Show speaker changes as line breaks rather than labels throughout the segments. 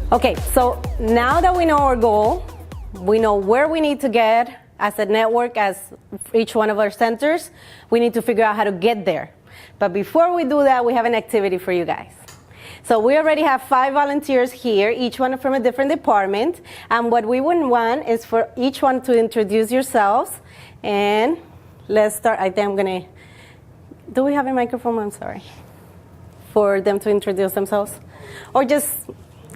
Okay, so now that we know our goal, we know where we need to get as a network, as each one of our centers, we need to figure out how to get there. But before we do that, we have an activity for you guys. So we already have 5 volunteers here, each one from a different department. And what we would want is for each one to introduce yourselves. And let's start. I think I'm going to, do we have a microphone? I'm sorry. For them to introduce themselves? Or just,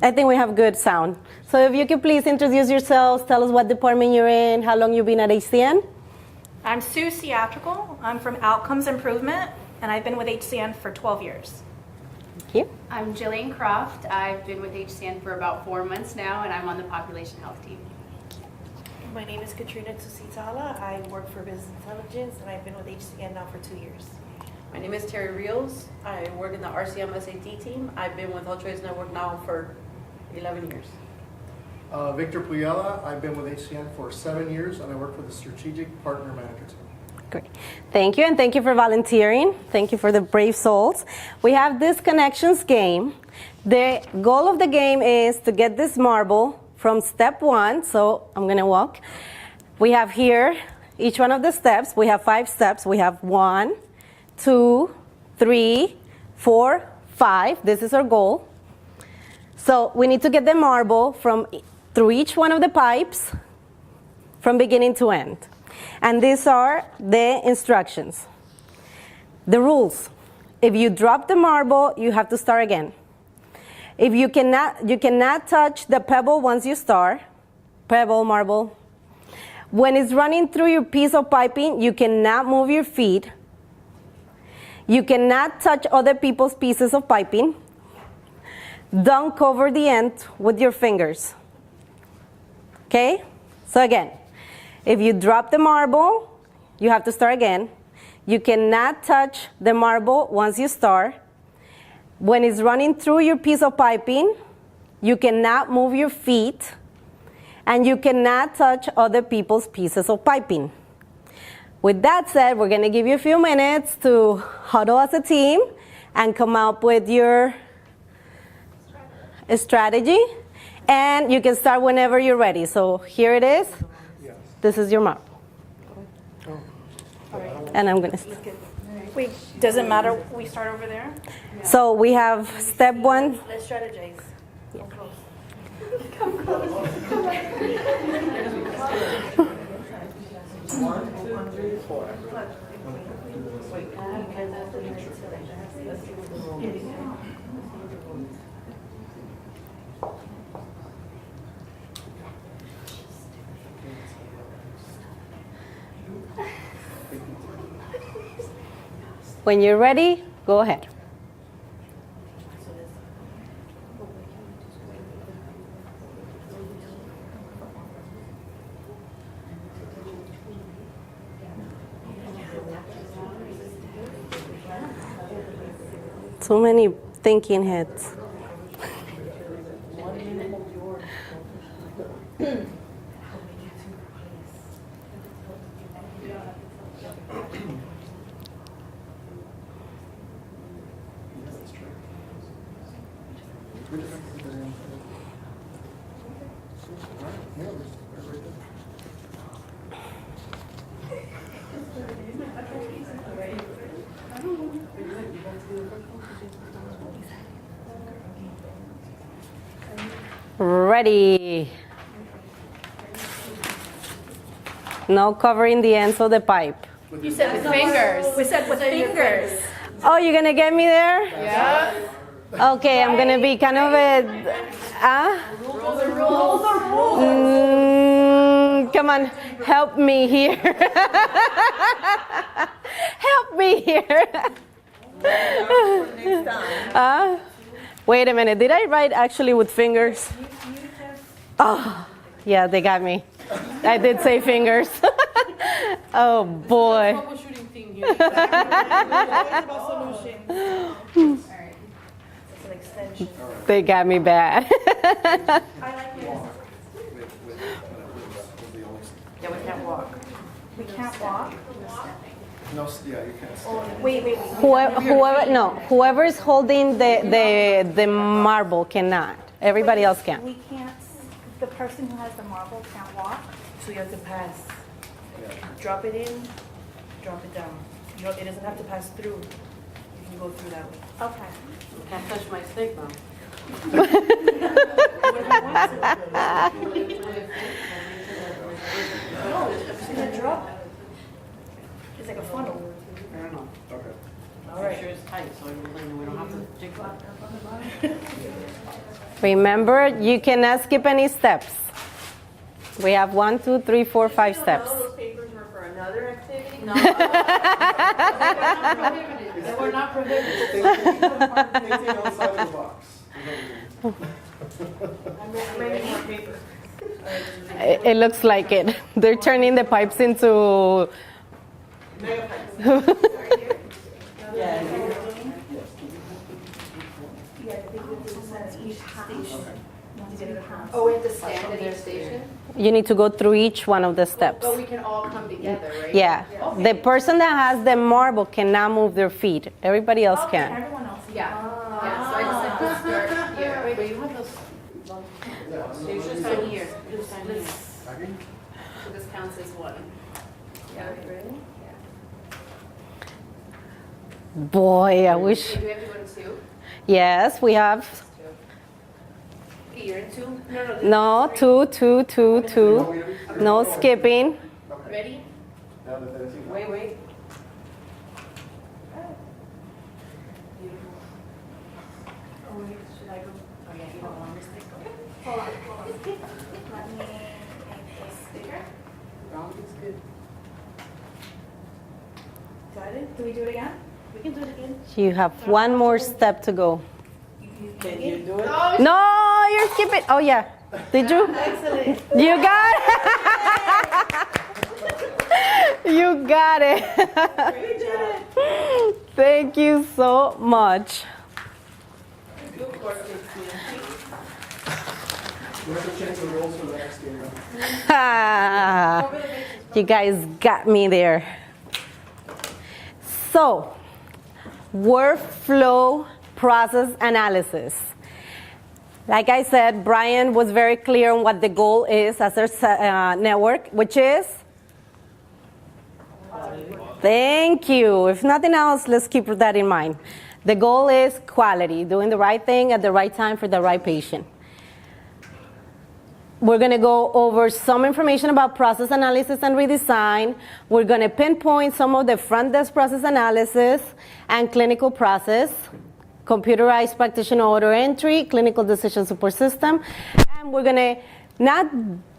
I think we have good sound. So if you could please introduce yourselves, tell us what department you're in, how long you've been at HCN.
I'm Sue Theatrical. I'm from Outcomes Improvement, and I've been with HCN for 12 years.
Thank you.
I'm Jillian Croft. I've been with HCN for about 4 months now, and I'm on the population health team.
My name is Katrina Tusitala. I work for Business Intelligence, and I've been with HCN now for 2 years.
My name is Terry Rios. I work in the RCM SAT team. I've been with Health Choice Network now for 11 years.
Victor Puyala. I've been with HCN for 7 years, and I work for the Strategic Partner Manager team.
Great. Thank you, and thank you for volunteering. Thank you for the brave souls. We have this connections game. The goal of the game is to get this marble from step 1. So I'm going to walk. We have here each one of the steps. We have 5 steps. We have 1, 2, 3, 4, 5. This is our goal. So we need to get the marble through each one of the pipes from beginning to end. And these are the instructions. The rules. If you drop the marble, you have to start again. If you cannot touch the pebble once you start. Pebble, marble. When it's running through your piece of piping, you cannot move your feet. You cannot touch other people's pieces of piping. Don't cover the end with your fingers. Okay? So again, if you drop the marble, you have to start again. You cannot touch the marble once you start. When it's running through your piece of piping, you cannot move your feet, and you cannot touch other people's pieces of piping. With that said, we're going to give you a few minutes to huddle as a team and come up with your strategy. And you can start whenever you're ready. So here it is. This is your marble. And I'm going to...
Wait, does it matter we start over there?
So we have step 1.
Let's strategize.
Yeah.
Come close. 1, 2, 3, 4.
When you're ready, go ahead. Too many thinking heads. Ready. No covering the ends of the pipe.
You said with fingers.
We said with fingers.
Oh, you're going to get me there?
Yeah.
Okay, I'm going to be kind of a... Come on, help me here. Help me here. Wait a minute, did I write actually with fingers? Oh, yeah, they got me. I did say fingers. Oh boy. They got me bad.
Yeah, we can't walk.
We can't walk.
No, yeah, you can't stand.
Wait.
Whoever is holding the marble cannot. Everybody else can.
We can't, the person who has the marble can't walk.
So you have to pass.
Yeah.
Drop it in, drop it down. It doesn't have to pass through. You can go through that way.
Okay.
Can't touch my steak now.
No, it's gonna drop. It's like a funnel.
I don't know.
Okay.
All right.
Make sure it's tight so we don't have to jiggle it.
Remember, you cannot skip any steps. We have 1, 2, 3, 4, 5 steps.
Those papers were for another activity? No. They were not prohibited.
Thinking outside the box.
I'm ready for paper.
It looks like it. They're turning the pipes into.
Oh, we have to stand at each station?
You need to go through each one of the steps.
But we can all come together, right?
Yeah. The person that has the marble cannot move their feet. Everybody else can.
Everyone else.
Yeah. Yeah, so I just have to start here.
Wait, but you have those.
So you should sign here.
This-
So this counts as one. Yeah.
Boy, I wish.
Do we have to go to two?
Yes, we have.
Okay, you're in two?
No, 2, 2, 2, 2. No skipping.
Ready?
Wait.
Should I go? Oh yeah, you don't want this thing.
Hold on. Let me make this bigger.
Round is good.
Got it?
Do we do it again?
We can do it again.
You have one more step to go.
Can you do it?
No, you're skipping. Oh, yeah. Did you?
Excellent.
You got it. You got it. Thank you so much.
We have to change the rules for the next game.
You guys got me there. So, workflow process analysis. Like I said, Brian was very clear on what the goal is as our network, which is? Thank you. If nothing else, let's keep that in mind. The goal is quality, doing the right thing at the right time for the right patient. We're going to go over some information about process analysis and redesign. We're going to pinpoint some of the front desk process analysis and clinical process, computerized practitioner order entry, clinical decision support system. And we're going to not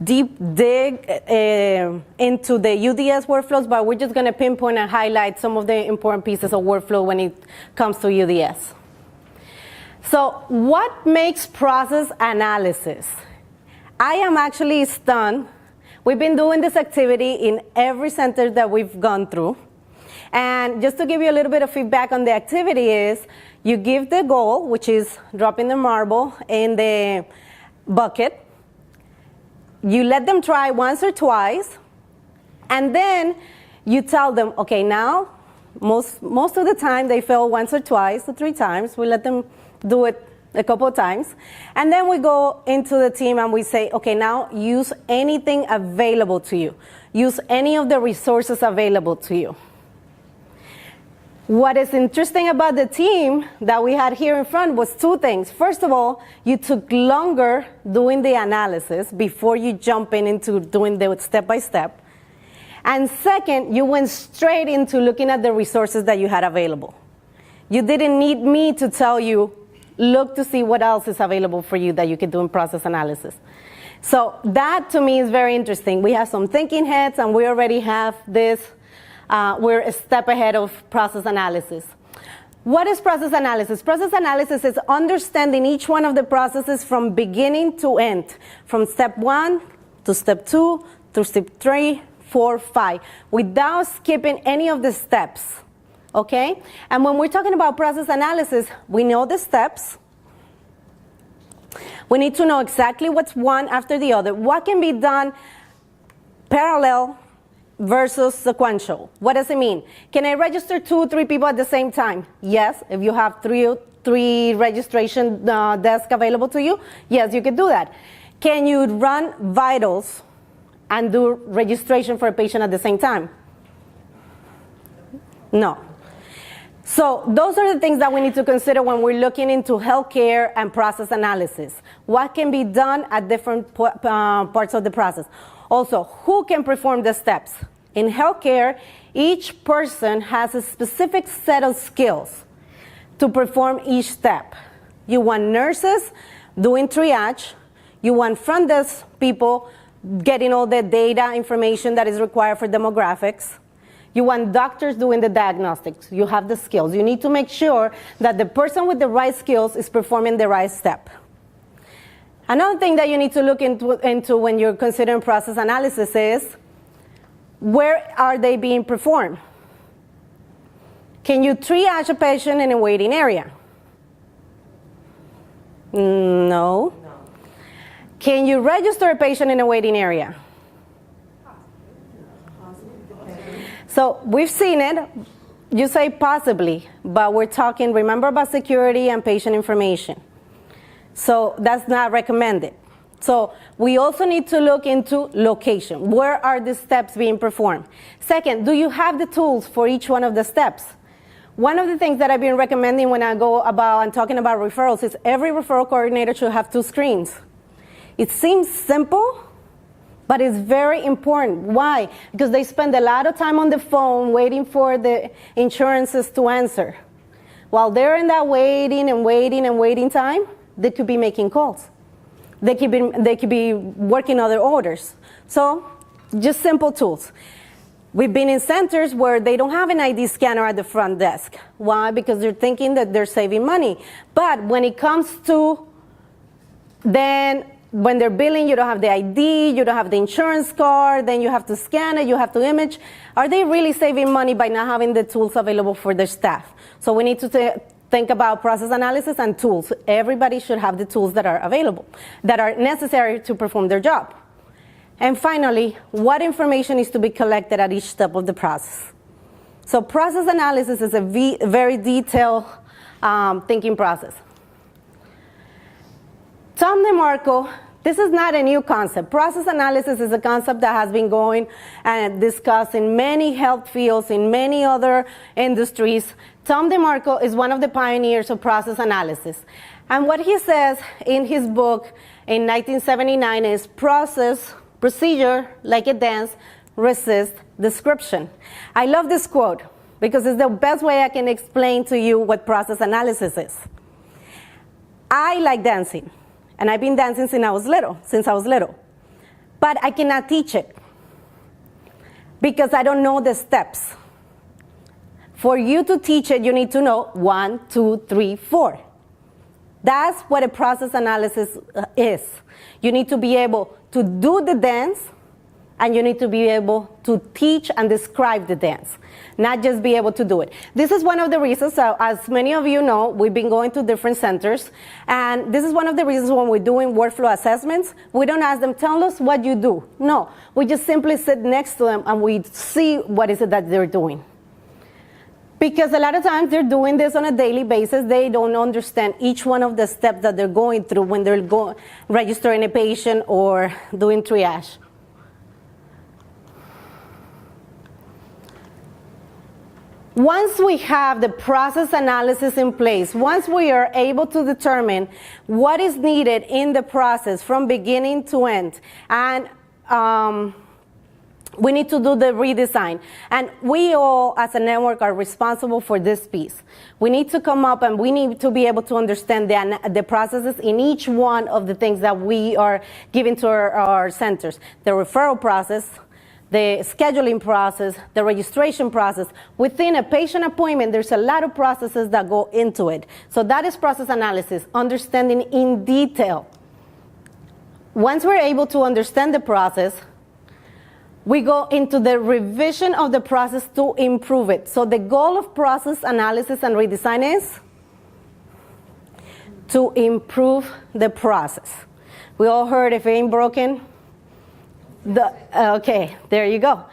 deep dig into the UDS workflows, but we're just going to pinpoint and highlight some of the important pieces of workflow when it comes to UDS. So what makes process analysis? I am actually stunned. We've been doing this activity in every center that we've gone through. And just to give you a little bit of feedback on the activity is, you give the goal, which is dropping the marble in the bucket. You let them try once or twice. And then you tell them, okay, now, most of the time they fail once or twice or 3 times. We let them do it a couple of times. And then we go into the team and we say, okay, now use anything available to you. Use any of the resources available to you. What is interesting about the team that we had here in front was 2 things. First of all, you took longer doing the analysis before you jump into doing the step-by-step. And second, you went straight into looking at the resources that you had available. You didn't need me to tell you, look to see what else is available for you that you can do in process analysis. So that to me is very interesting. We have some thinking heads and we already have this. We're a step ahead of process analysis. What is process analysis? Process analysis is understanding each one of the processes from beginning to end, from step 1 to step 2 to step 3, 4, 5, without skipping any of the steps. Okay? And when we're talking about process analysis, we know the steps. We need to know exactly what's one after the other. What can be done parallel versus sequential. What does it mean? Can I register 2 or 3 people at the same time? Yes. If you have three registration desks available to you, yes, you can do that. Can you run vitals and do registration for a patient at the same time? No. So those are the things that we need to consider when we're looking into healthcare and process analysis. What can be done at different parts of the process? Also, who can perform the steps? In healthcare, each person has a specific set of skills to perform each step. You want nurses doing triage. You want front desk people getting all the data information that is required for demographics. You want doctors doing the diagnostics. You have the skills. You need to make sure that the person with the right skills is performing the right step. Another thing that you need to look into when you're considering process analysis is, where are they being performed? Can you triage a patient in a waiting area? No. Can you register a patient in a waiting area? So we've seen it. You say possibly, but we're talking, remember, about security and patient information. So that's not recommended. So we also need to look into location. Where are the steps being performed? Second, do you have the tools for each one of the steps? One of the things that I've been recommending when I go about and talking about referrals is every referral coordinator should have 2 screens. It seems simple, but it's very important. Why? Because they spend a lot of time on the phone waiting for the insurances to answer. While they're in that waiting time, they could be making calls. They could be working other orders. So just simple tools. We've been in centers where they don't have an ID scanner at the front desk. Why? Because they're thinking that they're saving money. But when it comes to then when they're billing, you don't have the ID, you don't have the insurance card, then you have to scan it, you have to image. Are they really saving money by not having the tools available for their staff? So we need to think about process analysis and tools. Everybody should have the tools that are available, that are necessary to perform their job. And finally, what information is to be collected at each step of the process? So process analysis is a very detailed thinking process. Tom DeMarco, this is not a new concept. Process analysis is a concept that has been going and discussed in many health fields, in many other industries. Tom DeMarco is one of the pioneers of process analysis. And what he says in his book in 1979 is procedure, like a dance, resist description. I love this quote because it's the best way I can explain to you what process analysis is. I like dancing. And I've been dancing since I was little. But I cannot teach it because I don't know the steps. For you to teach it, you need to know 1, 2, 3, 4. That's what a process analysis is. You need to be able to do the dance, and you need to be able to teach and describe the dance, not just be able to do it. This is one of the reasons, as many of you know, we've been going to different centers, and this is one of the reasons when we're doing workflow assessments, we don't ask them, tell us what you do. No, we just simply sit next to them and we see what is it that they're doing. Because a lot of times they're doing this on a daily basis. They don't understand each one of the steps that they're going through when they're registering a patient or doing triage. Once we have the process analysis in place, once we are able to determine what is needed in the process from beginning to end, and we need to do the redesign. And we all, as a network, are responsible for this piece. We need to come up and we need to be able to understand the processes in each one of the things that we are giving to our centers. The referral process, the scheduling process, the registration process. Within a patient appointment, there's a lot of processes that go into it. So that is process analysis, understanding in detail. Once we're able to understand the process, we go into the revision of the process to improve it. So the goal of process analysis and redesign is to improve the process. We all heard if it ain't broken, okay, there you go.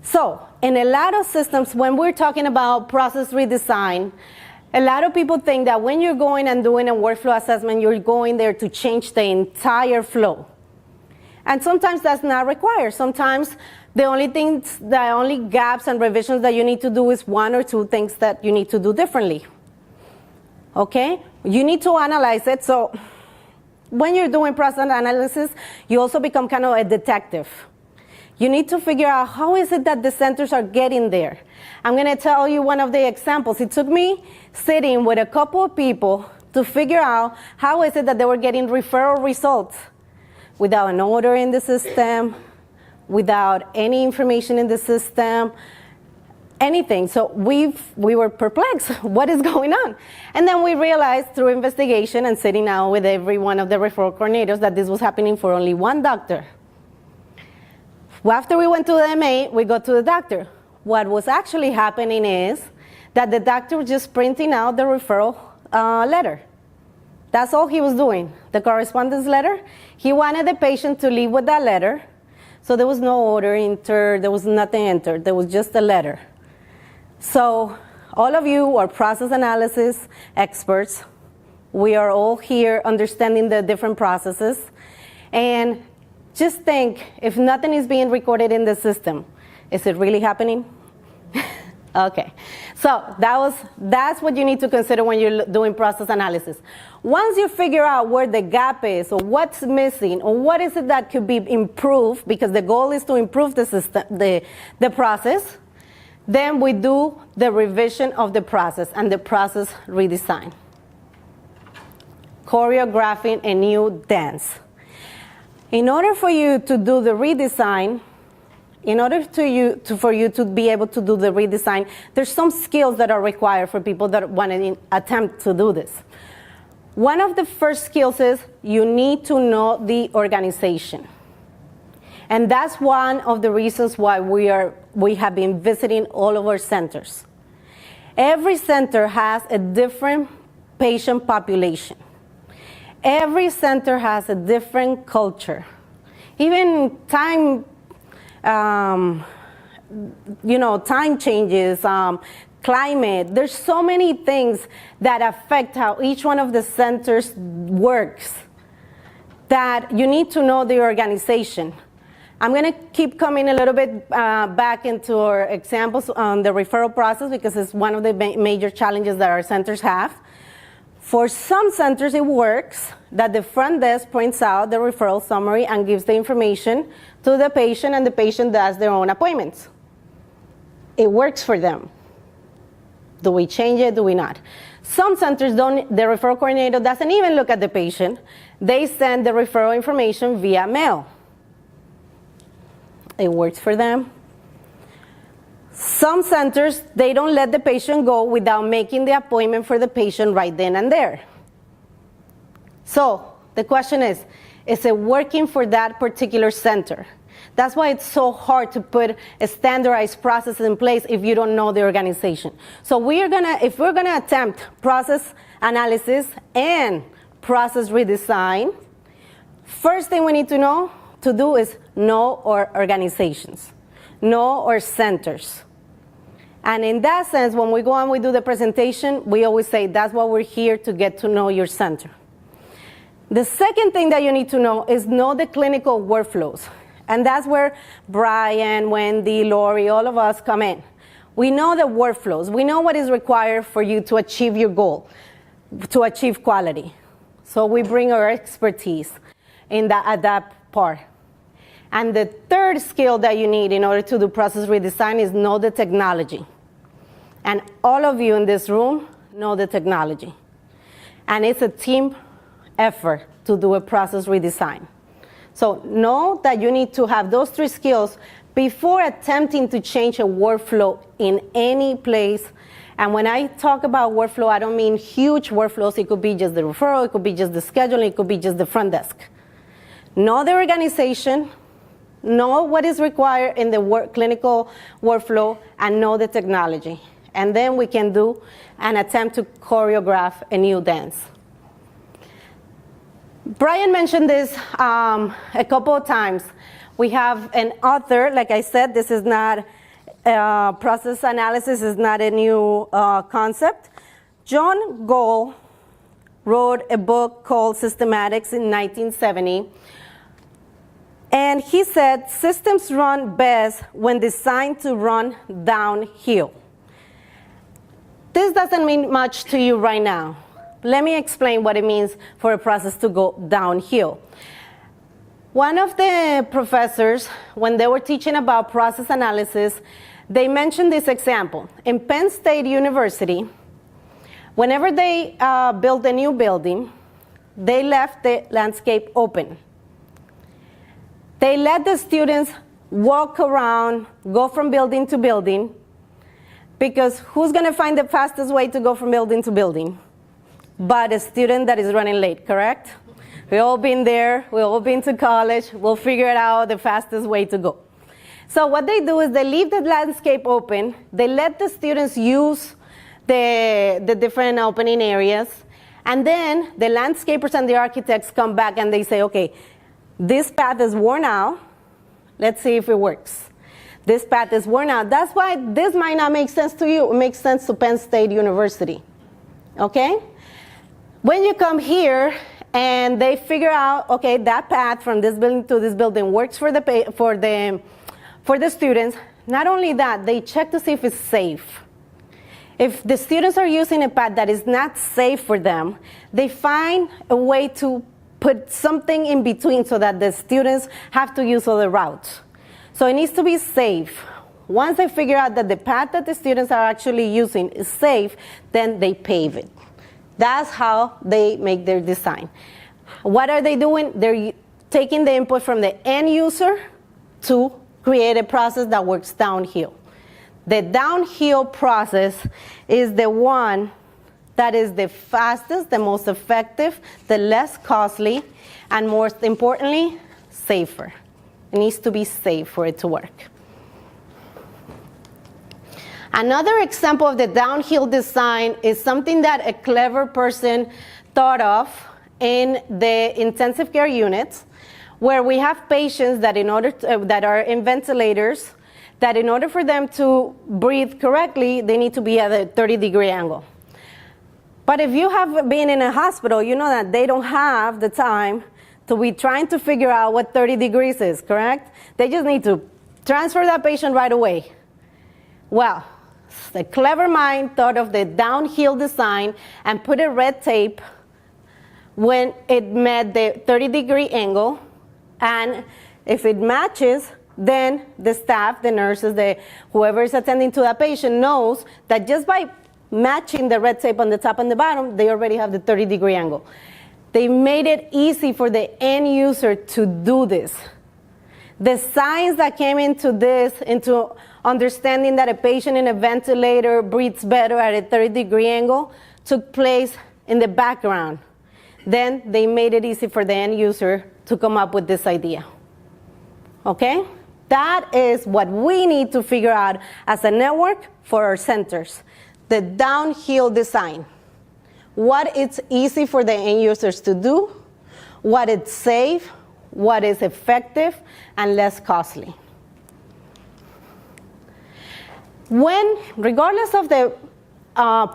So, in a lot of systems, when we're talking about process redesign, a lot of people think that when you're going and doing a workflow assessment, you're going there to change the entire flow. And sometimes that's not required. Sometimes the only gaps and revisions that you need to do is one or two things that you need to do differently. Okay? You need to analyze it. So when you're doing process analysis, you also become kind of a detective. You need to figure out how is it that the centers are getting there. I'm going to tell you one of the examples. It took me sitting with a couple of people to figure out how is it that they were getting referral results without an order in the system, without any information in the system, anything. So we were perplexed. What is going on? And then we realized through investigation and sitting down with every one of the referral coordinators that this was happening for only one doctor. Well, after we went to the MA, we go to the doctor. What was actually happening is that the doctor was just printing out the referral letter. That's all he was doing, the correspondence letter. He wanted the patient to leave with that letter. So there was no order entered, there was nothing entered, there was just a letter. So all of you are process analysis experts. We are all here understanding the different processes. And just think, if nothing is being recorded in the system, is it really happening? Okay, so that's what you need to consider when you're doing process analysis. Once you figure out where the gap is, or what's missing, or what is it that could be improved, because the goal is to improve the system, the process, then we do the revision of the process and the process redesign. Choreographing a new dance. In order for you to do the redesign, for you to be able to do the redesign, there's some skills that are required for people that want to attempt to do this. One of the first skills is you need to know the organization. And that's one of the reasons why we have been visiting all of our centers. Every center has a different patient population. Every center has a different culture. Even time changes, climate. There's so many things that affect how each one of the centers works that you need to know the organization. I'm going to keep coming a little bit back into our examples on the referral process because it's one of the major challenges that our centers have. For some centers, it works that the front desk prints out the referral summary and gives the information to the patient, and the patient does their own appointments. It works for them. Do we change it? Do we not? Some centers don't. The referral coordinator doesn't even look at the patient. They send the referral information via mail. It works for them. Some centers, they don't let the patient go without making the appointment for the patient right then and there. So the question is it working for that particular center? That's why it's so hard to put a standardized process in place if you don't know the organization. So if we're gonna attempt process analysis and process redesign, first thing we need to do is know our organizations, know our centers. And in that sense, when we go and we do the presentation, we always say that's why we're here, to get to know your center. The second thing that you need to know is know the clinical workflows. And that's where Brian, Wendy, Lori, all of us come in. We know the workflows. We know what is required for you to achieve your goal, to achieve quality. So we bring our expertise at that part. And the third skill that you need in order to do process redesign is know the technology. And all of you in this room know the technology. And it's a team effort to do a process redesign. So know that you need to have those three skills before attempting to change a workflow in any place. And when I talk about workflow, I don't mean huge workflows. It could be just the referral, it could be just the scheduling, it could be just the front desk. Know the organization, know what is required in the clinical workflow, and know the technology. And then we can do an attempt to choreograph a new dance. Brian mentioned this a couple of times. We have an author. Like I said, this is not process analysis is not a new concept. John Gall wrote a book called Systematics in 1970. And he said, systems run best when designed to run downhill. This doesn't mean much to you right now. Let me explain what it means for a process to go downhill. One of the professors, when they were teaching about process analysis, they mentioned this example. In Penn State University, whenever they built a new building, they left the landscape open. They let the students walk around, go from building to building, because who's going to find the fastest way to go from building to building? But a student that is running late, correct? We've all been there. We've all been to college. We'll figure it out the fastest way to go. So what they do is they leave the landscape open. They let the students use the different opening areas. And then the landscapers and the architects come back and they say, okay, this path is worn out. Let's see if it works. This path is worn out. That's why this might not make sense to you. It makes sense to Penn State University. Okay? When you come here and they figure out, okay, that path from this building to this building works for the students, not only that, they check to see if it's safe. If the students are using a path that is not safe for them, they find a way to put something in between so that the students have to use other routes. So it needs to be safe. Once they figure out that the path that the students are actually using is safe, then they pave it. That's how they make their design. What are they doing? They're taking the input from the end user to create a process that works downhill. The downhill process is the one that is the fastest, the most effective, the less costly, and most importantly, safer. It needs to be safe for it to work. Another example of the downhill design is something that a clever person thought of in the intensive care units, where we have patients that that are in ventilators, that in order for them to breathe correctly, they need to be at a 30-degree angle. But if you have been in a hospital, you know that they don't have the time to be trying to figure out what 30 degrees is, correct? They just need to transfer that patient right away. Well, the clever mind thought of the downhill design and put a red tape when it met the 30-degree angle, and if it matches, then the staff, the nurses, whoever is attending to that patient knows that just by matching the red tape on the top and the bottom, they already have the 30-degree angle. They made it easy for the end user to do this. The science that came into this, into understanding that a patient in a ventilator breathes better at a 30-degree angle, took place in the background. Then they made it easy for the end user to come up with this idea. Okay? That is what we need to figure out as a network for our centers. The downhill design. What it's easy for the end users to do, what it's safe, what is effective, and less costly. Regardless of the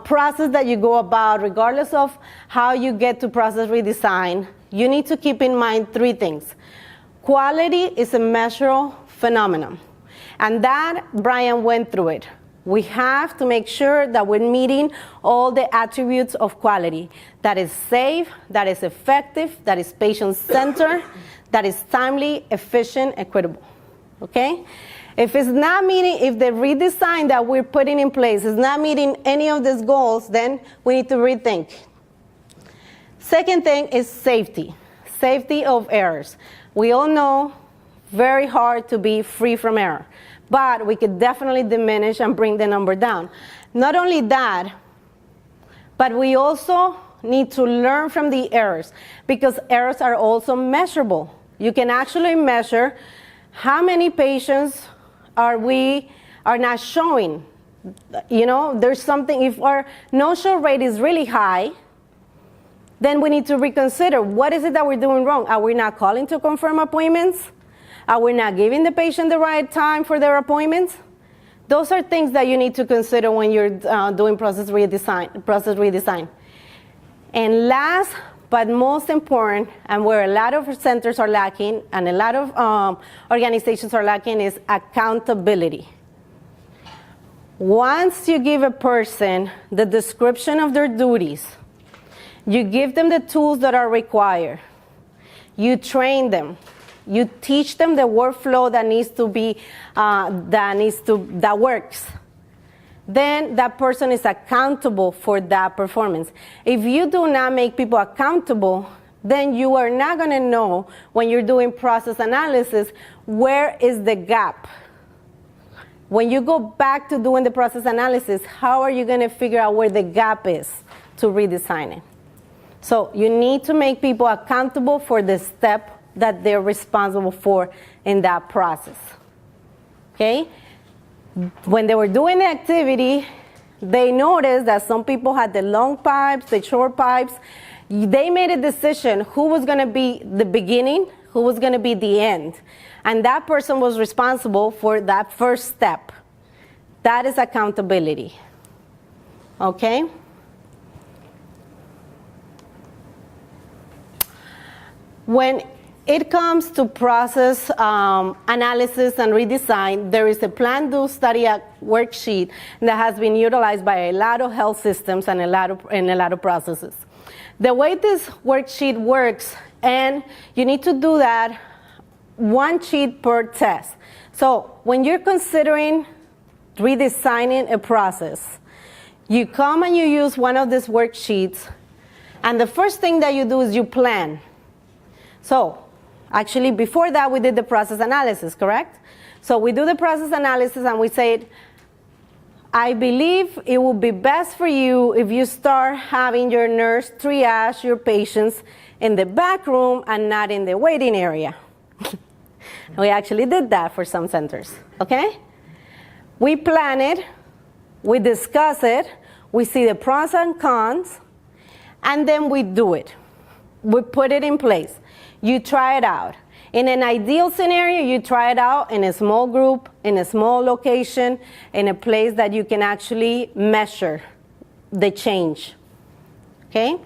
process that you go about, regardless of how you get to process redesign, you need to keep in mind three things. Quality is a measurable phenomenon, and that Brian went through it. We have to make sure that we're meeting all the attributes of quality. That is safe, that is effective, that is patient-centered, that is timely, efficient, equitable. Okay? If it's not meeting, if the redesign that we're putting in place is not meeting any of these goals, then we need to rethink. Second thing is safety. Safety of errors. We all know very hard to be free from error, but we could definitely diminish and bring the number down. Not only that, but we also need to learn from the errors, because errors are also measurable. You can actually measure how many patients are not showing. You know, there's something, if our no-show rate is really high, then we need to reconsider, what is it that we're doing wrong? Are we not calling to confirm appointments? Are we not giving the patient the right time for their appointments? Those are things that you need to consider when you're doing process redesign. And last but most important, and where a lot of centers are lacking and a lot of organizations are lacking, is accountability. Once you give a person the description of their duties, you give them the tools that are required, you train them, you teach them the workflow that works, then that person is accountable for that performance. If you do not make people accountable, then you are not going to know when you're doing process analysis where is the gap. When you go back to doing the process analysis, how are you going to figure out where the gap is to redesign it? So you need to make people accountable for the step that they're responsible for in that process. Okay? When they were doing the activity, they noticed that some people had the long pipes, the short pipes. They made a decision who was going to be the beginning, who was going to be the end. And that person was responsible for that first step. That is accountability. Okay? When it comes to process analysis and redesign, there is a plan, do, study, act worksheet that has been utilized by a lot of health systems and a lot of processes. The way this worksheet works, and you need to do that one sheet per test. So when you're considering redesigning a process, you come and you use one of these worksheets, and the first thing that you do is you plan. So actually, before that, we did the process analysis, correct? So we do the process analysis and we said, I believe it would be best for you if you start having your nurse triage your patients in the back room and not in the waiting area. We actually did that for some centers, okay? We plan it, we discuss it, we see the pros and cons, and then we do it. We put it in place. You try it out. In an ideal scenario, you try it out in a small group, in a small location, in a place that you can actually measure the change. Okay?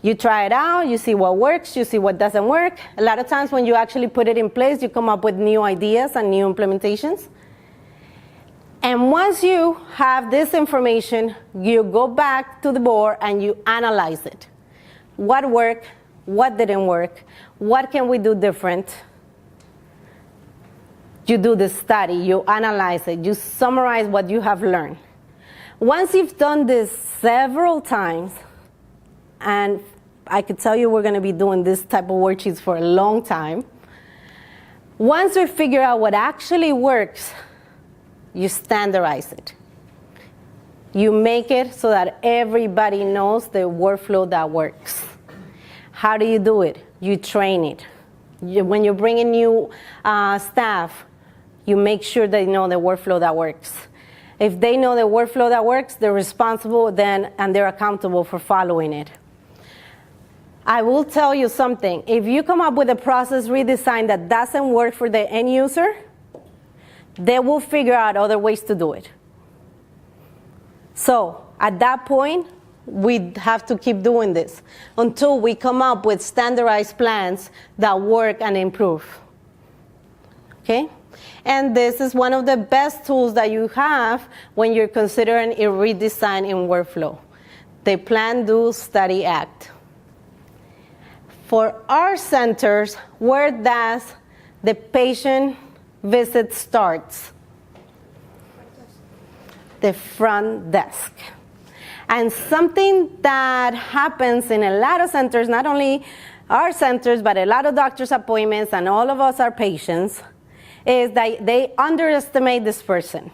You try it out, you see what works, you see what doesn't work. A lot of times when you actually put it in place, you come up with new ideas and new implementations. And once you have this information, you go back to the board and you analyze it. What worked? What didn't work? What can we do different? You do the study, you analyze it, you summarize what you have learned. Once you've done this several times, and I could tell you we're going to be doing this type of worksheets for a long time, once we figure out what actually works, you standardize it. You make it so that everybody knows the workflow that works. How do you do it? You train it. When you bring in new staff, you make sure they know the workflow that works. If they know the workflow that works, they're responsible then, and they're accountable for following it. I will tell you something. If you come up with a process redesign that doesn't work for the end user, they will figure out other ways to do it. So at that point, we have to keep doing this until we come up with standardized plans that work and improve. Okay? And this is one of the best tools that you have when you're considering a redesign in workflow. The plan, do, study, act. For our centers, where does the patient visit starts? The front desk. And something that happens in a lot of centers, not only our centers, but a lot of doctor's appointments, and all of us are patients, is that they underestimate this person.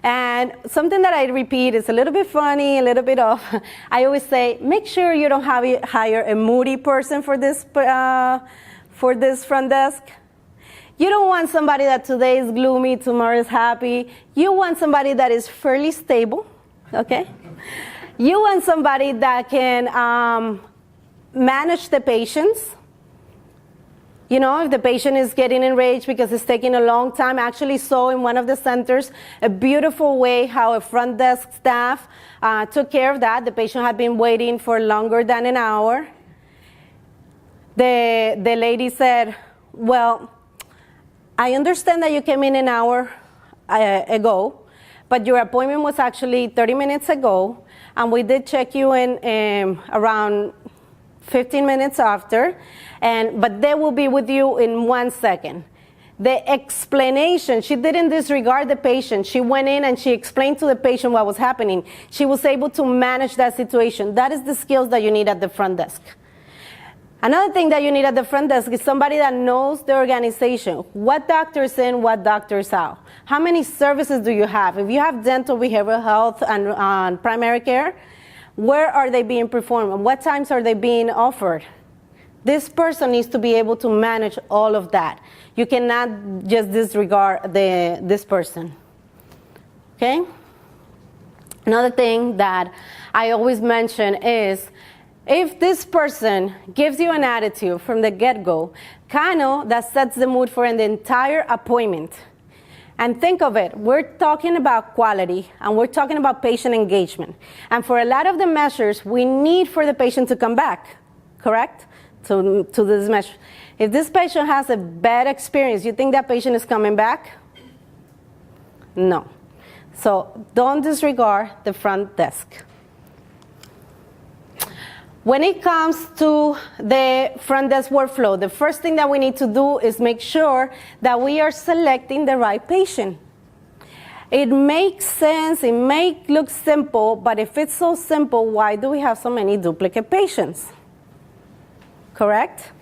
And something that I repeat is a little bit funny, a little bit off. I always say, make sure you don't hire a moody person for this front desk. You don't want somebody that today is gloomy, tomorrow is happy. You want somebody that is fairly stable, okay? You want somebody that can manage the patients, You know, if the patient is getting enraged because it's taking a long time. I actually saw in one of the centers a beautiful way how a front desk staff took care of that. The patient had been waiting for longer than an hour. The lady said, well, I understand that you came in an hour ago, but your appointment was actually 30 minutes ago, and we did check you in around 15 minutes after, but they will be with you in 1 second. The explanation, she didn't disregard the patient. She went in and she explained to the patient what was happening. She was able to manage that situation. That is the skills that you need at the front desk. Another thing that you need at the front desk is somebody that knows the organization. What doctor's in, what doctor's out. How many services do you have? If you have dental, behavioral health, and primary care, where are they being performed? And what times are they being offered? This person needs to be able to manage all of that. You cannot just disregard this person. Okay? Another thing that I always mention is, if this person gives you an attitude from the get-go, that sets the mood for the entire appointment. And think of it, we're talking about quality and we're talking about patient engagement. And for a lot of the measures, we need for the patient to come back, correct? To this measure. If this patient has a bad experience, you think that patient is coming back? No. So don't disregard the front desk. When it comes to the front desk workflow, the first thing that we need to do is make sure that we are selecting the right patient. It makes sense, it may look simple, but if it's so simple, why do we have so many duplicate patients? Correct?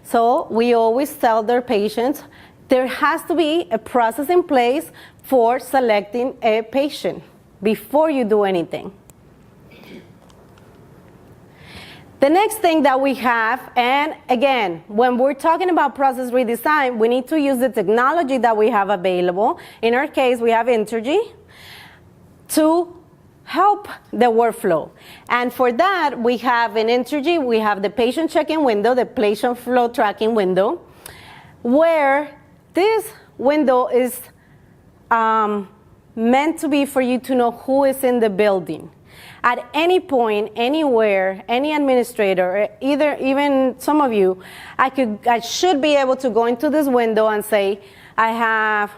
So we always tell their patients there has to be a process in place for selecting a patient before you do anything. The next thing that we have, and again, when we're talking about process redesign, we need to use the technology that we have available. In our case, we have Intergy to help the workflow. And for that, we have in Intergy, we have the patient check-in window, the patient flow tracking window, where this window is meant to be for you to know who is in the building. At any point, anywhere, any administrator, even some of you, I should be able to go into this window and say, I have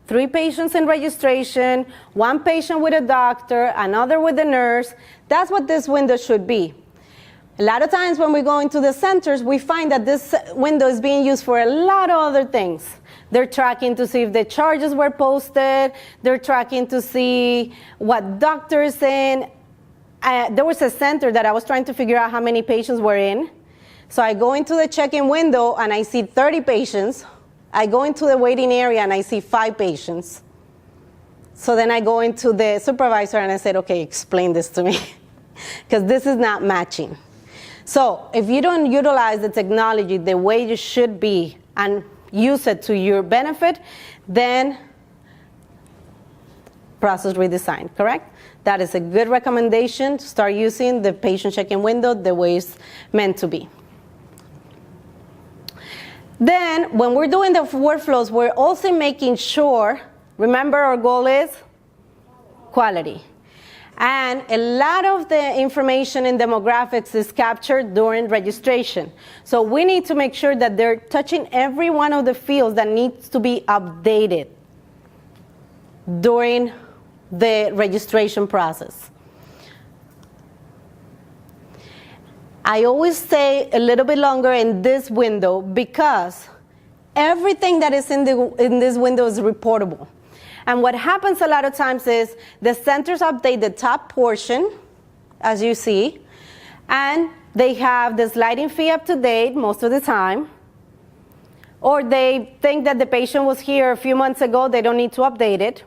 3 patients in registration, 1 patient with a doctor, another with a nurse. That's what this window should be. A lot of times when we go into the centers, we find that this window is being used for a lot of other things. They're tracking to see if the charges were posted. They're tracking to see what doctor is in. There was a center that I was trying to figure out how many patients were in. So I go into the check-in window and I see 30 patients. I go into the waiting area and I see 5 patients. So then I go into the supervisor and I said, okay, explain this to me, because this is not matching. So if you don't utilize the technology the way you should be and use it to your benefit, then process redesign, correct? That is a good recommendation to start using the patient check-in window the way it's meant to be. Then, when we're doing the workflows, we're also making sure, remember our goal is quality. And a lot of the information in demographics is captured during registration. So we need to make sure that they're touching every one of the fields that needs to be updated during the registration process. I always stay a little bit longer in this window because everything that is in this window is reportable. And what happens a lot of times is the centers update the top portion, as you see, and they have the sliding fee up to date most of the time, or they think that the patient was here a few months ago, they don't need to update it.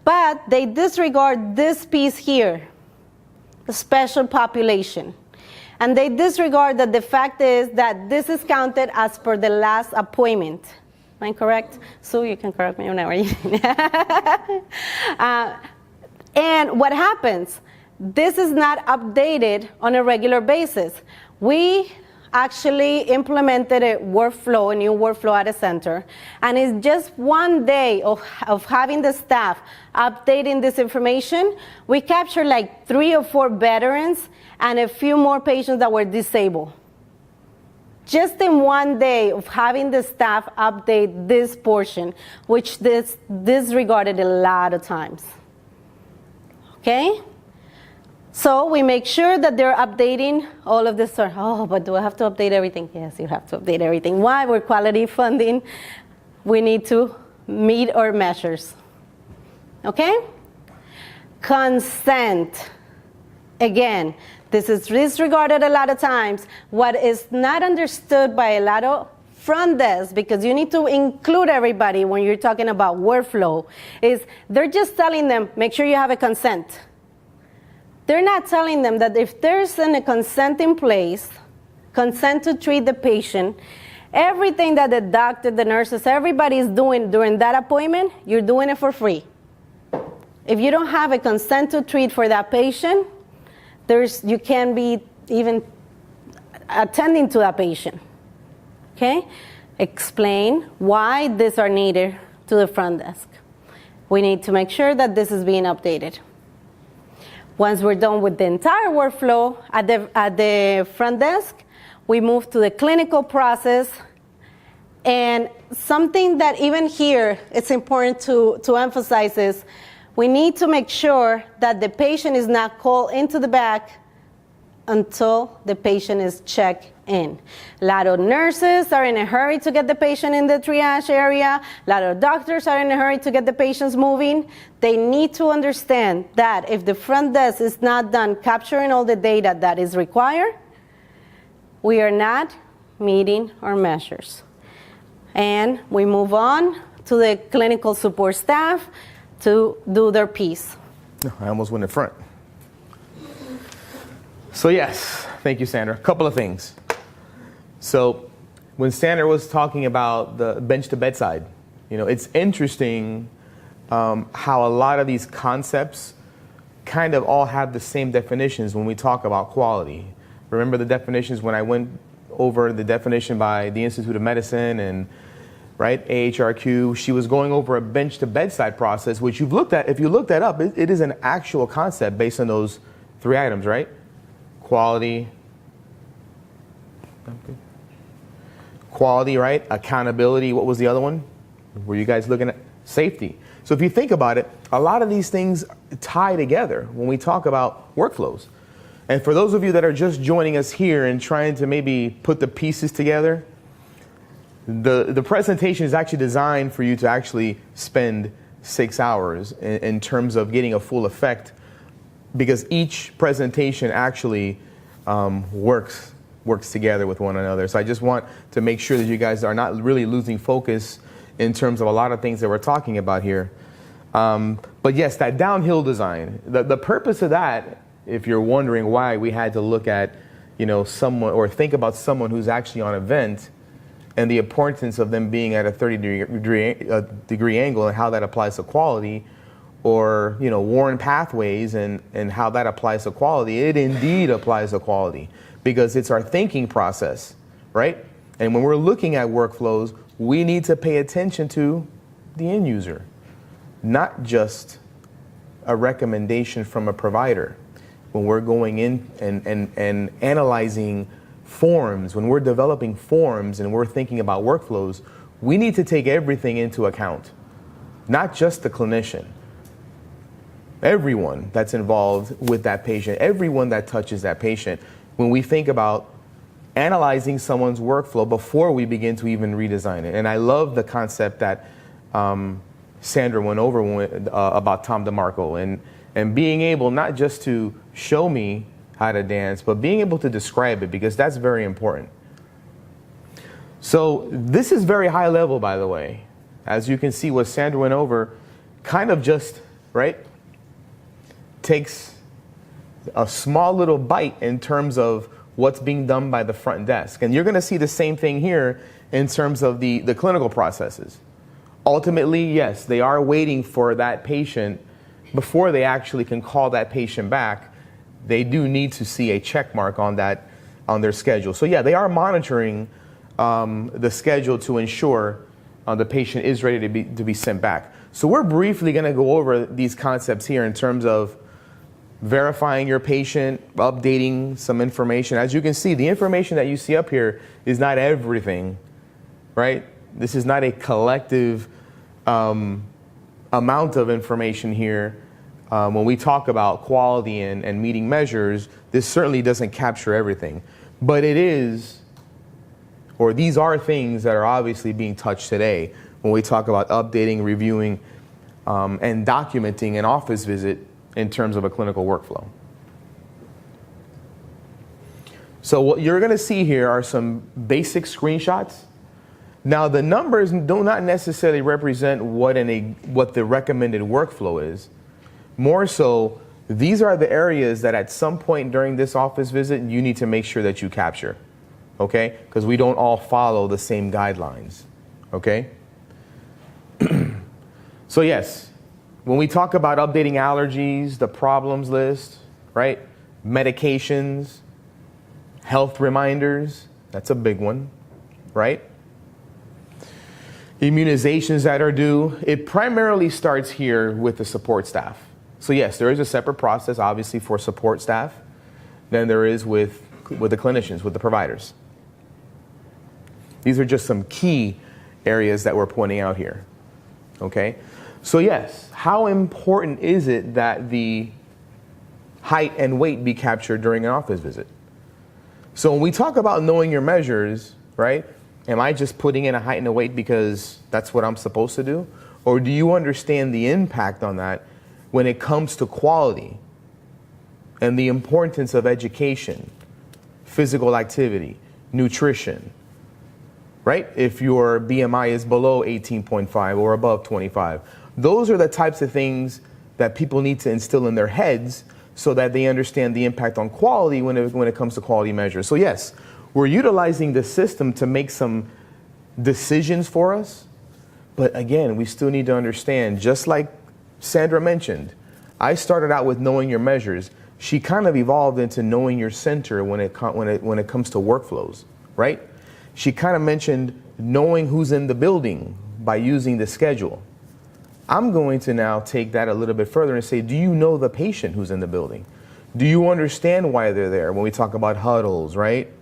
But they disregard this piece here, the special population. And they disregard that the fact is that this is counted as per the last appointment. Am I correct? Sue, you can correct me whenever you need. And what happens? This is not updated on a regular basis. We actually implemented a workflow, a new workflow at a center, and it's just one day of having the staff updating this information, we captured like 3 or 4 veterans and a few more patients that were disabled. Just in one day of having the staff update this portion, which this disregarded a lot of times. Okay? So we make sure that they're updating all of this. Oh, but do I have to update everything? Yes, you have to update everything. Why? We're quality funding. We need to meet our measures. Okay? Consent. Again, this is disregarded a lot of times. What is not understood by a lot of front desk, because you need to include everybody when you're talking about workflow, is they're just telling them, make sure you have a consent. They're not telling them that if there's a consent in place, consent to treat the patient, everything that the doctor, the nurses, everybody is doing during that appointment, you're doing it for free. If you don't have a consent to treat for that patient, you can't be even attending to that patient. Okay? Explain why these are needed to the front desk. We need to make sure that this is being updated. Once we're done with the entire workflow at the front desk, we move to the clinical process. And something that even here it's important to emphasize is we need to make sure that the patient is not called into the back until the patient is checked in. A lot of nurses are in a hurry to get the patient in the triage area. A lot of doctors are in a hurry to get the patients moving. They need to understand that if the front desk is not done capturing all the data that is required, we are not meeting our measures. And we move on to the clinical support staff to do their piece.
I almost went in front. So yes, thank you, Sandra. A couple of things. So when Sandra was talking about the bench to bedside, it's interesting how a lot of these concepts kind of all have the same definitions when we talk about quality. Remember the definitions when I went over the definition by the Institute of Medicine and right, AHRQ, she was going over a bench to bedside process, which you've looked at. If you look that up, it is an actual concept based on those 3 items, right? Quality, right? Accountability. What was the other one? Were you guys looking at safety? So if you think about it, a lot of these things tie together when we talk about workflows. And for those of you that are just joining us here and trying to maybe put the pieces together, the presentation is actually designed for you to actually spend 6 hours in terms of getting a full effect, because each presentation actually works together with one another. So I just want to make sure that you guys are not really losing focus in terms of a lot of things that we're talking about here. But yes, that downhill design, the purpose of that, if you're wondering why we had to look at, someone or think about someone who's actually on a vent and the importance of them being at a 30-degree angle and how that applies to quality, or worn pathways and how that applies to quality. It indeed applies to quality because it's our thinking process, right? And when we're looking at workflows, we need to pay attention to the end user, not just a recommendation from a provider. When we're going in and analyzing forms, when we're developing forms and we're thinking about workflows, we need to take everything into account, not just the clinician. Everyone that's involved with that patient, everyone that touches that patient, when we think about analyzing someone's workflow before we begin to even redesign it. And I love the concept that Sandra went over about Tom DeMarco and being able not just to show me how to dance, but being able to describe it, because that's very important. So this is very high level, by the way. As you can see, what Sandra went over kind of just, right, takes a small little bite in terms of what's being done by the front desk. And you're going to see the same thing here in terms of the clinical processes. Ultimately, yes, they are waiting for that patient before they actually can call that patient back. They do need to see a check mark on that on their schedule. So yeah, they are monitoring the schedule to ensure the patient is ready to be sent back. So we're briefly going to go over these concepts here in terms of verifying your patient, updating some information. As you can see, the information that you see up here is not everything, right? This is not a collective amount of information here. When we talk about quality and meeting measures, this certainly doesn't capture everything. But it is, or these are things that are obviously being touched today when we talk about updating, reviewing, and documenting an office visit in terms of a clinical workflow. So what you're going to see here are some basic screenshots. Now the numbers do not necessarily represent what the recommended workflow is. More so, these are the areas that at some point during this office visit you need to make sure that you capture, okay? Because we don't all follow the same guidelines, okay? So yes, when we talk about updating allergies, the problems list, right? Medications, health reminders, that's a big one, right? Immunizations that are due. It primarily starts here with the support staff. So yes, there is a separate process, obviously, for support staff than there is with the clinicians, with the providers. These are just some key areas that we're pointing out here, okay? So yes, how important is it that the height and weight be captured during an office visit? So when we talk about knowing your measures, right, am I just putting in a height and a weight because that's what I'm supposed to do? Or do you understand the impact on that when it comes to quality and the importance of education, physical activity, nutrition, right? If your BMI is below 18.5 or above 25, those are the types of things that people need to instill in their heads so that they understand the impact on quality when it comes to quality measures. So yes, we're utilizing the system to make some decisions for us, but again, we still need to understand, just like Sandra mentioned, I started out with knowing your measures. She kind of evolved into knowing your center when it comes to workflows, right? She kind of mentioned knowing who's in the building by using the schedule. I'm going to now take that a little bit further and say, do you know the patient who's in the building? Do you understand why they're there when we talk about huddles, right?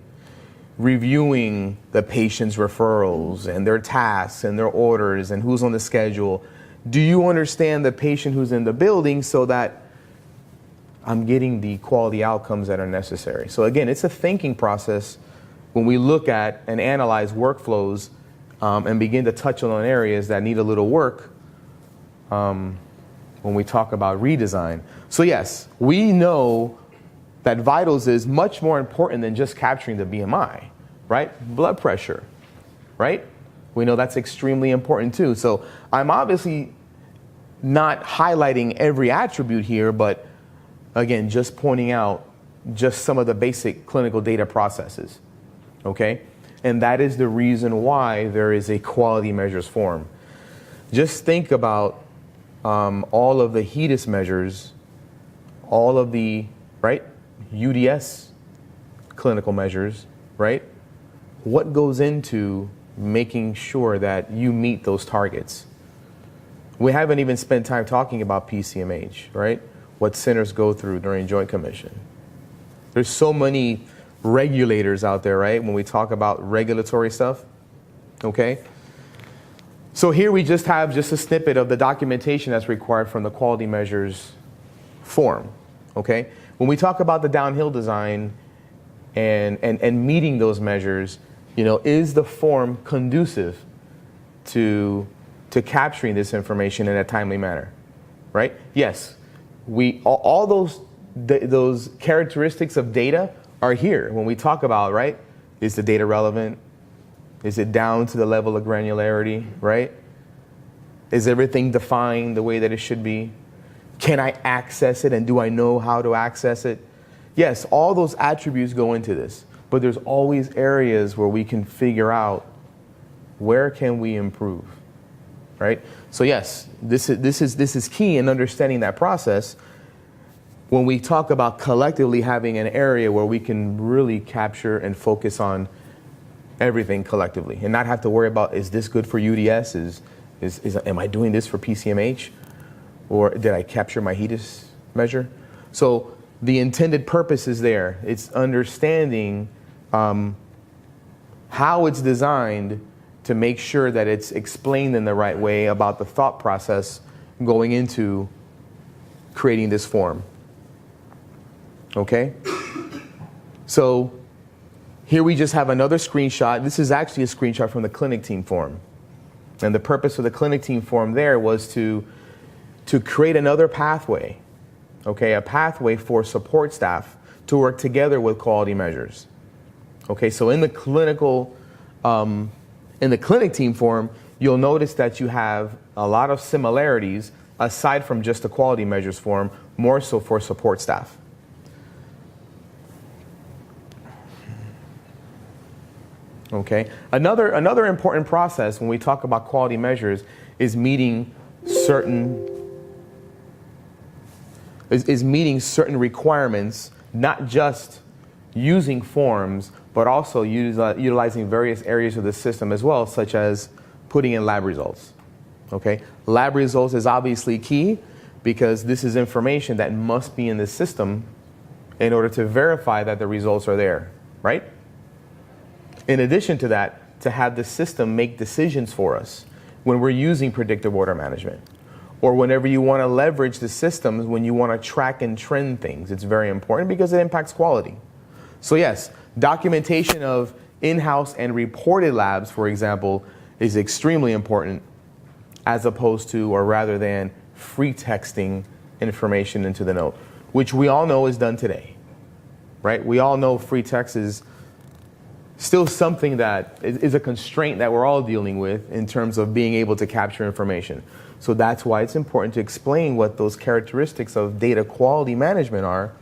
Reviewing the patient's referrals and their tasks and their orders and who's on the schedule. Do you understand the patient who's in the building so that I'm getting the quality outcomes that are necessary? So again, it's a thinking process when we look at and analyze workflows and begin to touch on areas that need a little work when we talk about redesign. So yes, we know that vitals is much more important than just capturing the BMI, right? Blood pressure, right? We know that's extremely important too. So I'm obviously not highlighting every attribute here, but again, just pointing out just some of the basic clinical data processes, okay? And that is the reason why there is a quality measures form. Just think about all of the HEDIS measures, all of the, right, UDS clinical measures, right? What goes into making sure that you meet those targets? We haven't even spent time talking about PCMH, right? What centers go through during Joint Commission. There's so many regulators out there, right? When we talk about regulatory stuff, okay? So here we just have just a snippet of the documentation that's required from the quality measures form, okay? When we talk about the downhill design and meeting those measures, you know, is the form conducive to capturing this information in a timely manner, right? Yes, all those characteristics of data are here when we talk about, right? Is the data relevant? Is it down to the level of granularity, right? Is everything defined the way that it should be? Can I access it, and do I know how to access it? Yes, all those attributes go into this, but there's always areas where we can figure out where can we improve, right? So yes, this is key in understanding that process. when we talk about collectively having an area where we can really capture and focus on everything collectively and not have to worry about, is this good for UDS? Am I doing this for PCMH? Or did I capture my HEDIS measure? So the intended purpose is there. It's understanding how it's designed to make sure that it's explained in the right way about the thought process going into creating this form. Okay? So here we just have another screenshot. This is actually a screenshot from the clinic team form. And the purpose of the clinic team form there was to create another pathway, okay, a pathway for support staff to work together with quality measures. Okay, so in the clinic team form, you'll notice that you have a lot of similarities aside from just the quality measures form, more so for support staff. Okay, another important process when we talk about quality measures is meeting certain requirements, not just using forms, but also utilizing various areas of the system as well, such as putting in lab results. Okay, lab results is obviously key because this is information that must be in the system in order to verify that the results are there, right? In addition to that, to have the system make decisions for us when we're using predictive order management, or whenever you want to leverage the systems when you want to track and trend things. It's very important because it impacts quality. So yes, documentation of in-house and reported labs, for example, is extremely important as opposed to, or rather than, free texting information into the note, which we all know is done today, right? We all know free text is still something that is a constraint that we're all dealing with in terms of being able to capture information. So that's why it's important to explain what those characteristics of data quality management are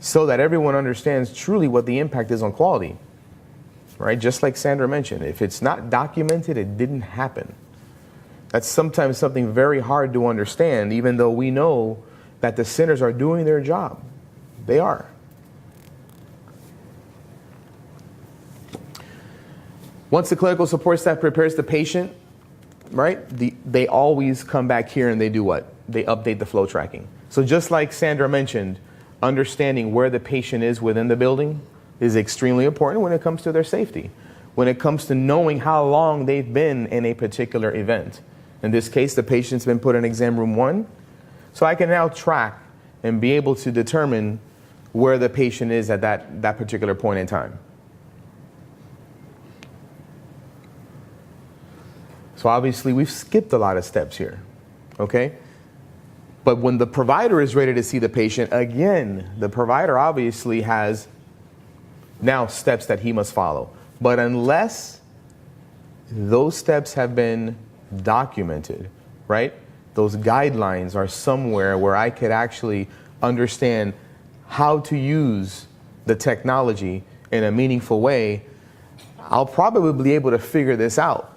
so that everyone understands truly what the impact is on quality, right? Just like Sandra mentioned, if it's not documented, it didn't happen. That's sometimes something very hard to understand, even though we know that the centers are doing their job. They are. Once the clinical support staff prepares the patient, right, they always come back here and they do what? They update the flow tracking. So just like Sandra mentioned, understanding where the patient is within the building is extremely important when it comes to their safety, when it comes to knowing how long they've been in a particular event. In this case, the patient's been put in exam room 1, so I can now track and be able to determine where the patient is at that particular point in time. So obviously we've skipped a lot of steps here, okay? But when the provider is ready to see the patient, again, the provider obviously has now steps that he must follow. But unless those steps have been documented, right? Those guidelines are somewhere where I could actually understand how to use the technology in a meaningful way, I'll probably be able to figure this out.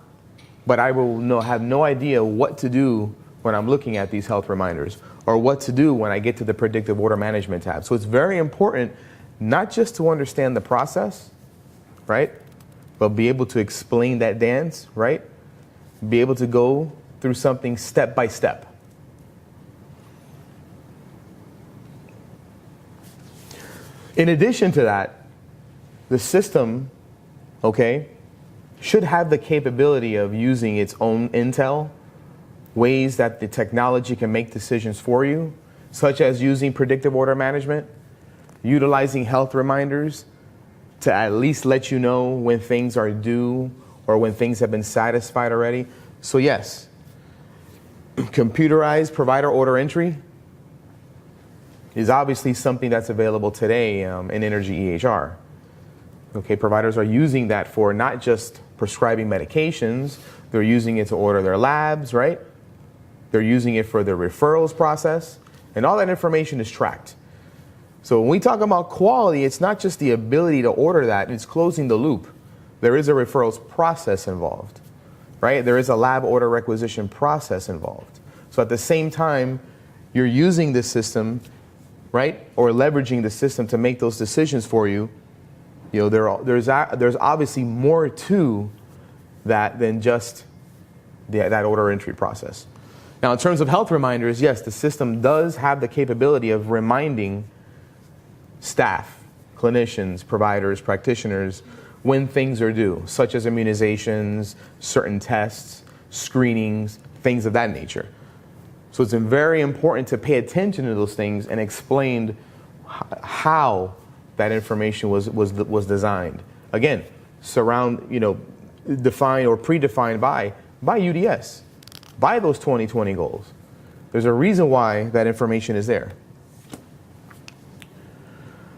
But I will have no idea what to do when I'm looking at these health reminders, or what to do when I get to the predictive order management tab. So it's very important not just to understand the process, right? But be able to explain that dance, right? Be able to go through something step by step. In addition to that, the system, okay, should have the capability of using its own intel, ways that the technology can make decisions for you, such as using predictive order management, utilizing health reminders to at least let you know when things are due or when things have been satisfied already. So yes, computerized provider order entry is obviously something that's available today in Energy EHR. Okay, providers are using that for not just prescribing medications, they're using it to order their labs, right? They're using it for their referrals process, and all that information is tracked. So when we talk about quality, it's not just the ability to order that, it's closing the loop. There is a referrals process involved, right? There is a lab order requisition process involved. So at the same time, you're using this system, right? Or leveraging the system to make those decisions for you, you know, there's obviously more to that than just that order entry process. Now, in terms of health reminders, yes, the system does have the capability of reminding staff, clinicians, providers, practitioners when things are due, such as immunizations, certain tests, screenings, things of that nature. So it's very important to pay attention to those things and explain how that information was designed. Again, defined or predefined by UDS, by those 2020 goals. There's a reason why that information is there.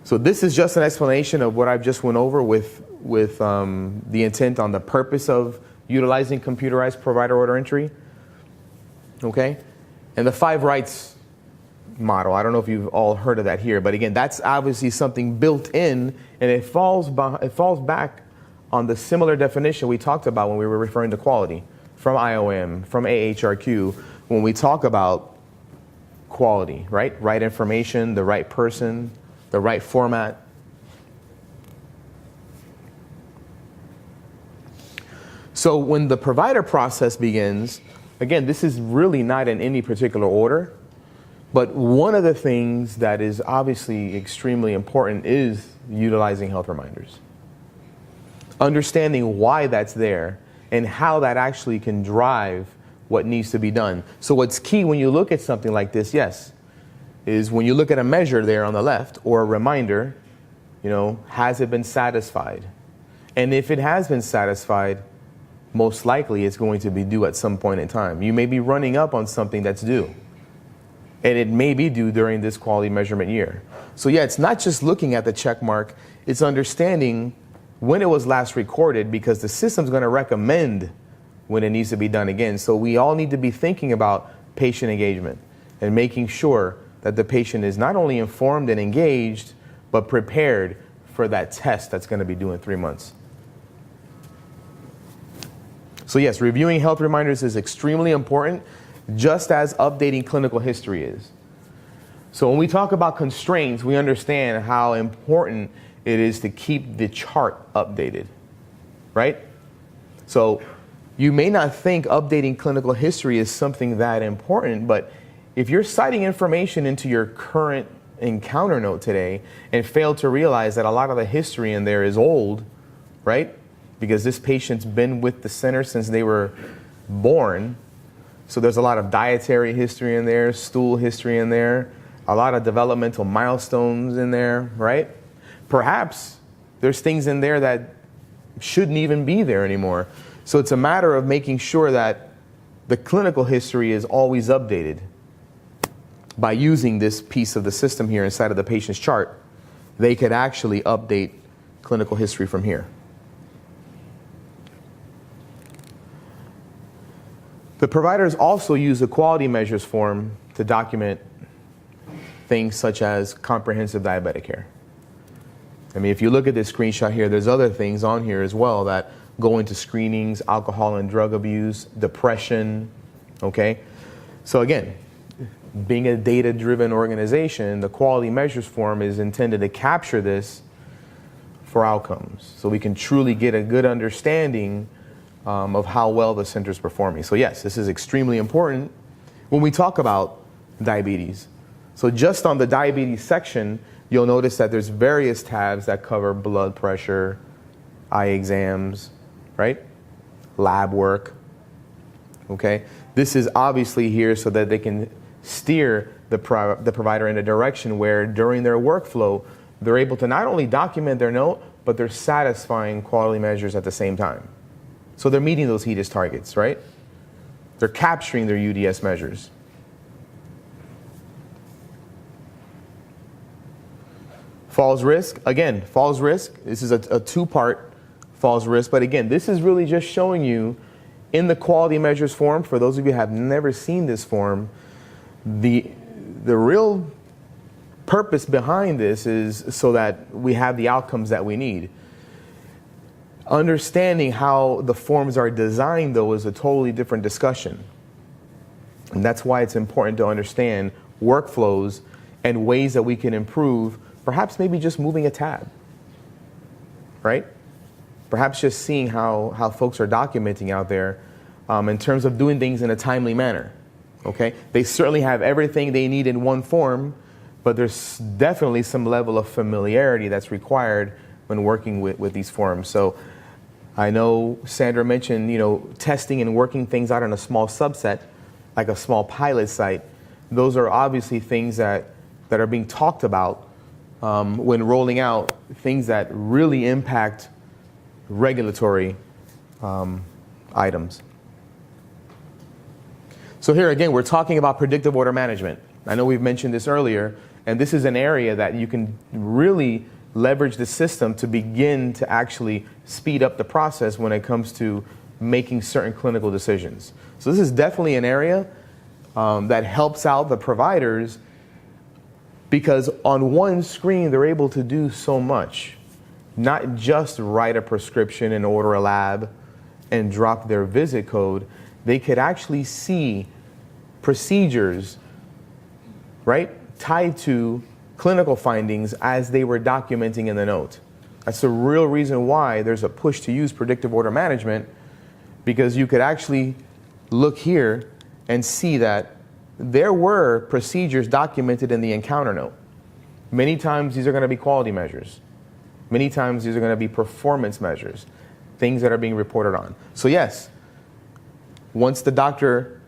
So this is just an explanation of what I've just went over with the intent on the purpose of utilizing computerized provider order entry. Okay? And the 5 rights model, I don't know if you've all heard of that here, but again, that's obviously something built in, and it falls back on the similar definition we talked about when we were referring to quality from IOM, from AHRQ, when we talk about quality, right? Right information, the right person, the right format. So when the provider process begins, again, this is really not in any particular order, but one of the things that is obviously extremely important is utilizing health reminders. Understanding why that's there and how that actually can drive what needs to be done. So what's key when you look at something like this, yes, is when you look at a measure there on the left or a reminder, has it been satisfied? And if it has been satisfied, most likely it's going to be due at some point in time. You may be running up on something that's due, and it may be due during this quality measurement year. So yeah, it's not just looking at the check mark, it's understanding when it was last recorded, because the system's going to recommend when it needs to be done again. So we all need to be thinking about patient engagement and making sure that the patient is not only informed and engaged, but prepared for that test that's going to be due in 3 months. So yes, reviewing health reminders is extremely important, just as updating clinical history is. So when we talk about constraints, we understand how important it is to keep the chart updated, right? So you may not think updating clinical history is something that important, but if you're citing information into your current encounter note today and fail to realize that a lot of the history in there is old, right? Because this patient's been with the center since they were born. So there's a lot of dietary history in there, stool history in there, a lot of developmental milestones in there, right? Perhaps there's things in there that shouldn't even be there anymore. So it's a matter of making sure that the clinical history is always updated. By using this piece of the system here inside of the patient's chart, they could actually update clinical history from here. The providers also use the quality measures form to document things such as comprehensive diabetic care. I mean, if you look at this screenshot here, there's other things on here as well that go into screenings, alcohol and drug abuse, depression, okay? So again, being a data-driven organization, the quality measures form is intended to capture this for outcomes, so we can truly get a good understanding of how well the center is performing. So yes, this is extremely important when we talk about diabetes. So just on the diabetes section, you'll notice that there's various tabs that cover blood pressure, eye exams, right? Lab work, okay? This is obviously here so that they can steer the provider in a direction where during their workflow, they're able to not only document their note, but they're satisfying quality measures at the same time. So they're meeting those HEDIS targets, right? They're capturing their UDS measures. Falls risk, again, falls risk. This is a 2-part falls risk, but again, this is really just showing you in the quality measures form, for those of you who have never seen this form, the real purpose behind this is so that we have the outcomes that we need. Understanding how the forms are designed, though, is a totally different discussion. And that's why it's important to understand workflows and ways that we can improve, perhaps maybe just moving a tab, right? Perhaps just seeing how folks are documenting out there in terms of doing things in a timely manner, okay? They certainly have everything they need in one form, but there's definitely some level of familiarity that's required when working with these forms. So I know Sandra mentioned, testing and working things out in a small subset, like a small pilot site. Those are obviously things that are being talked about when rolling out things that really impact regulatory items. So here again, we're talking about predictive order management. I know we've mentioned this earlier, and this is an area that you can really leverage the system to begin to actually speed up the process when it comes to making certain clinical decisions. So this is definitely an area that helps out the providers, because on one screen they're able to do so much. Not just write a prescription and order a lab and drop their visit code. They could actually see procedures, right, tied to clinical findings as they were documenting in the note. That's the real reason why there's a push to use predictive order management, because you could actually look here and see that there were procedures documented in the encounter note. Many times these are going to be quality measures. Many times these are going to be performance measures, things that are being reported on. So yes, once the doctor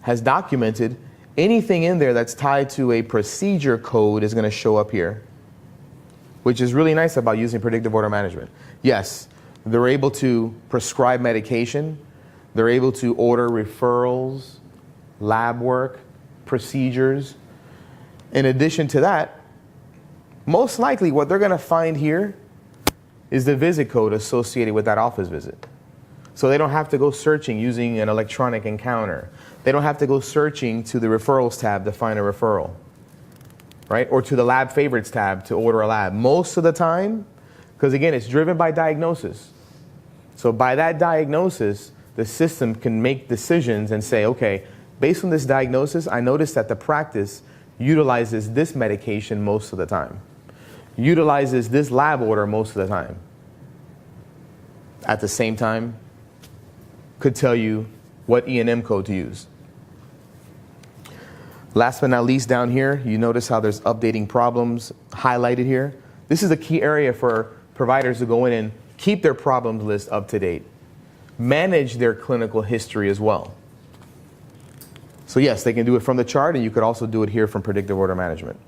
has documented, anything in there that's tied to a procedure code is going to show up here, which is really nice about using predictive order management. Yes, they're able to prescribe medication. They're able to order referrals, lab work, procedures. In addition to that, most likely what they're going to find here is the visit code associated with that office visit. So they don't have to go searching using an electronic encounter. They don't have to go searching to the referrals tab to find a referral, right? Or to the lab favorites tab to order a lab. Most of the time, because again, it's driven by diagnosis. So by that diagnosis, the system can make decisions and say, okay, based on this diagnosis, I noticed that the practice utilizes this medication most of the time, utilizes this lab order most of the time. At the same time, could tell you what E&M code to use. Last but not least, down here, you notice how there's updating problems highlighted here. This is a key area for providers to go in and keep their problems list up to date, manage their clinical history as well. So yes, they can do it from the chart, and you could also do it here from predictive order management.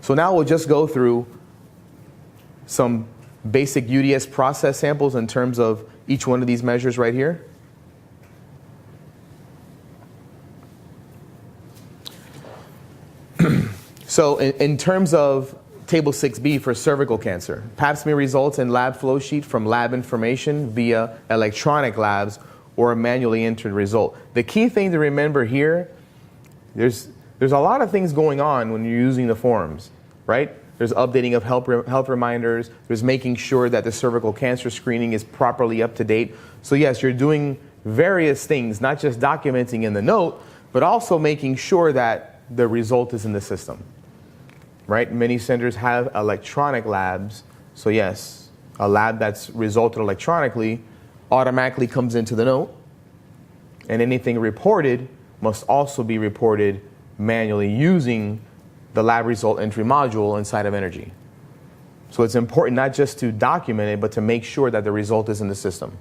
So now we'll just go through some basic UDS process samples in terms of each one of these measures right here. So in terms of Table 6B for cervical cancer, Pap smear results in lab flow sheet from lab information via electronic labs or a manually entered result. The key thing to remember here, there's a lot of things going on when you're using the forms, right? There's updating of health reminders. There's making sure that the cervical cancer screening is properly up to date. So yes, you're doing various things, not just documenting in the note, but also making sure that the result is in the system, right? Many centers have electronic labs. So yes, a lab that's resulted electronically automatically comes into the note, and anything reported must also be reported manually using the lab result entry module inside of Energy. So it's important not just to document it, but to make sure that the result is in the system,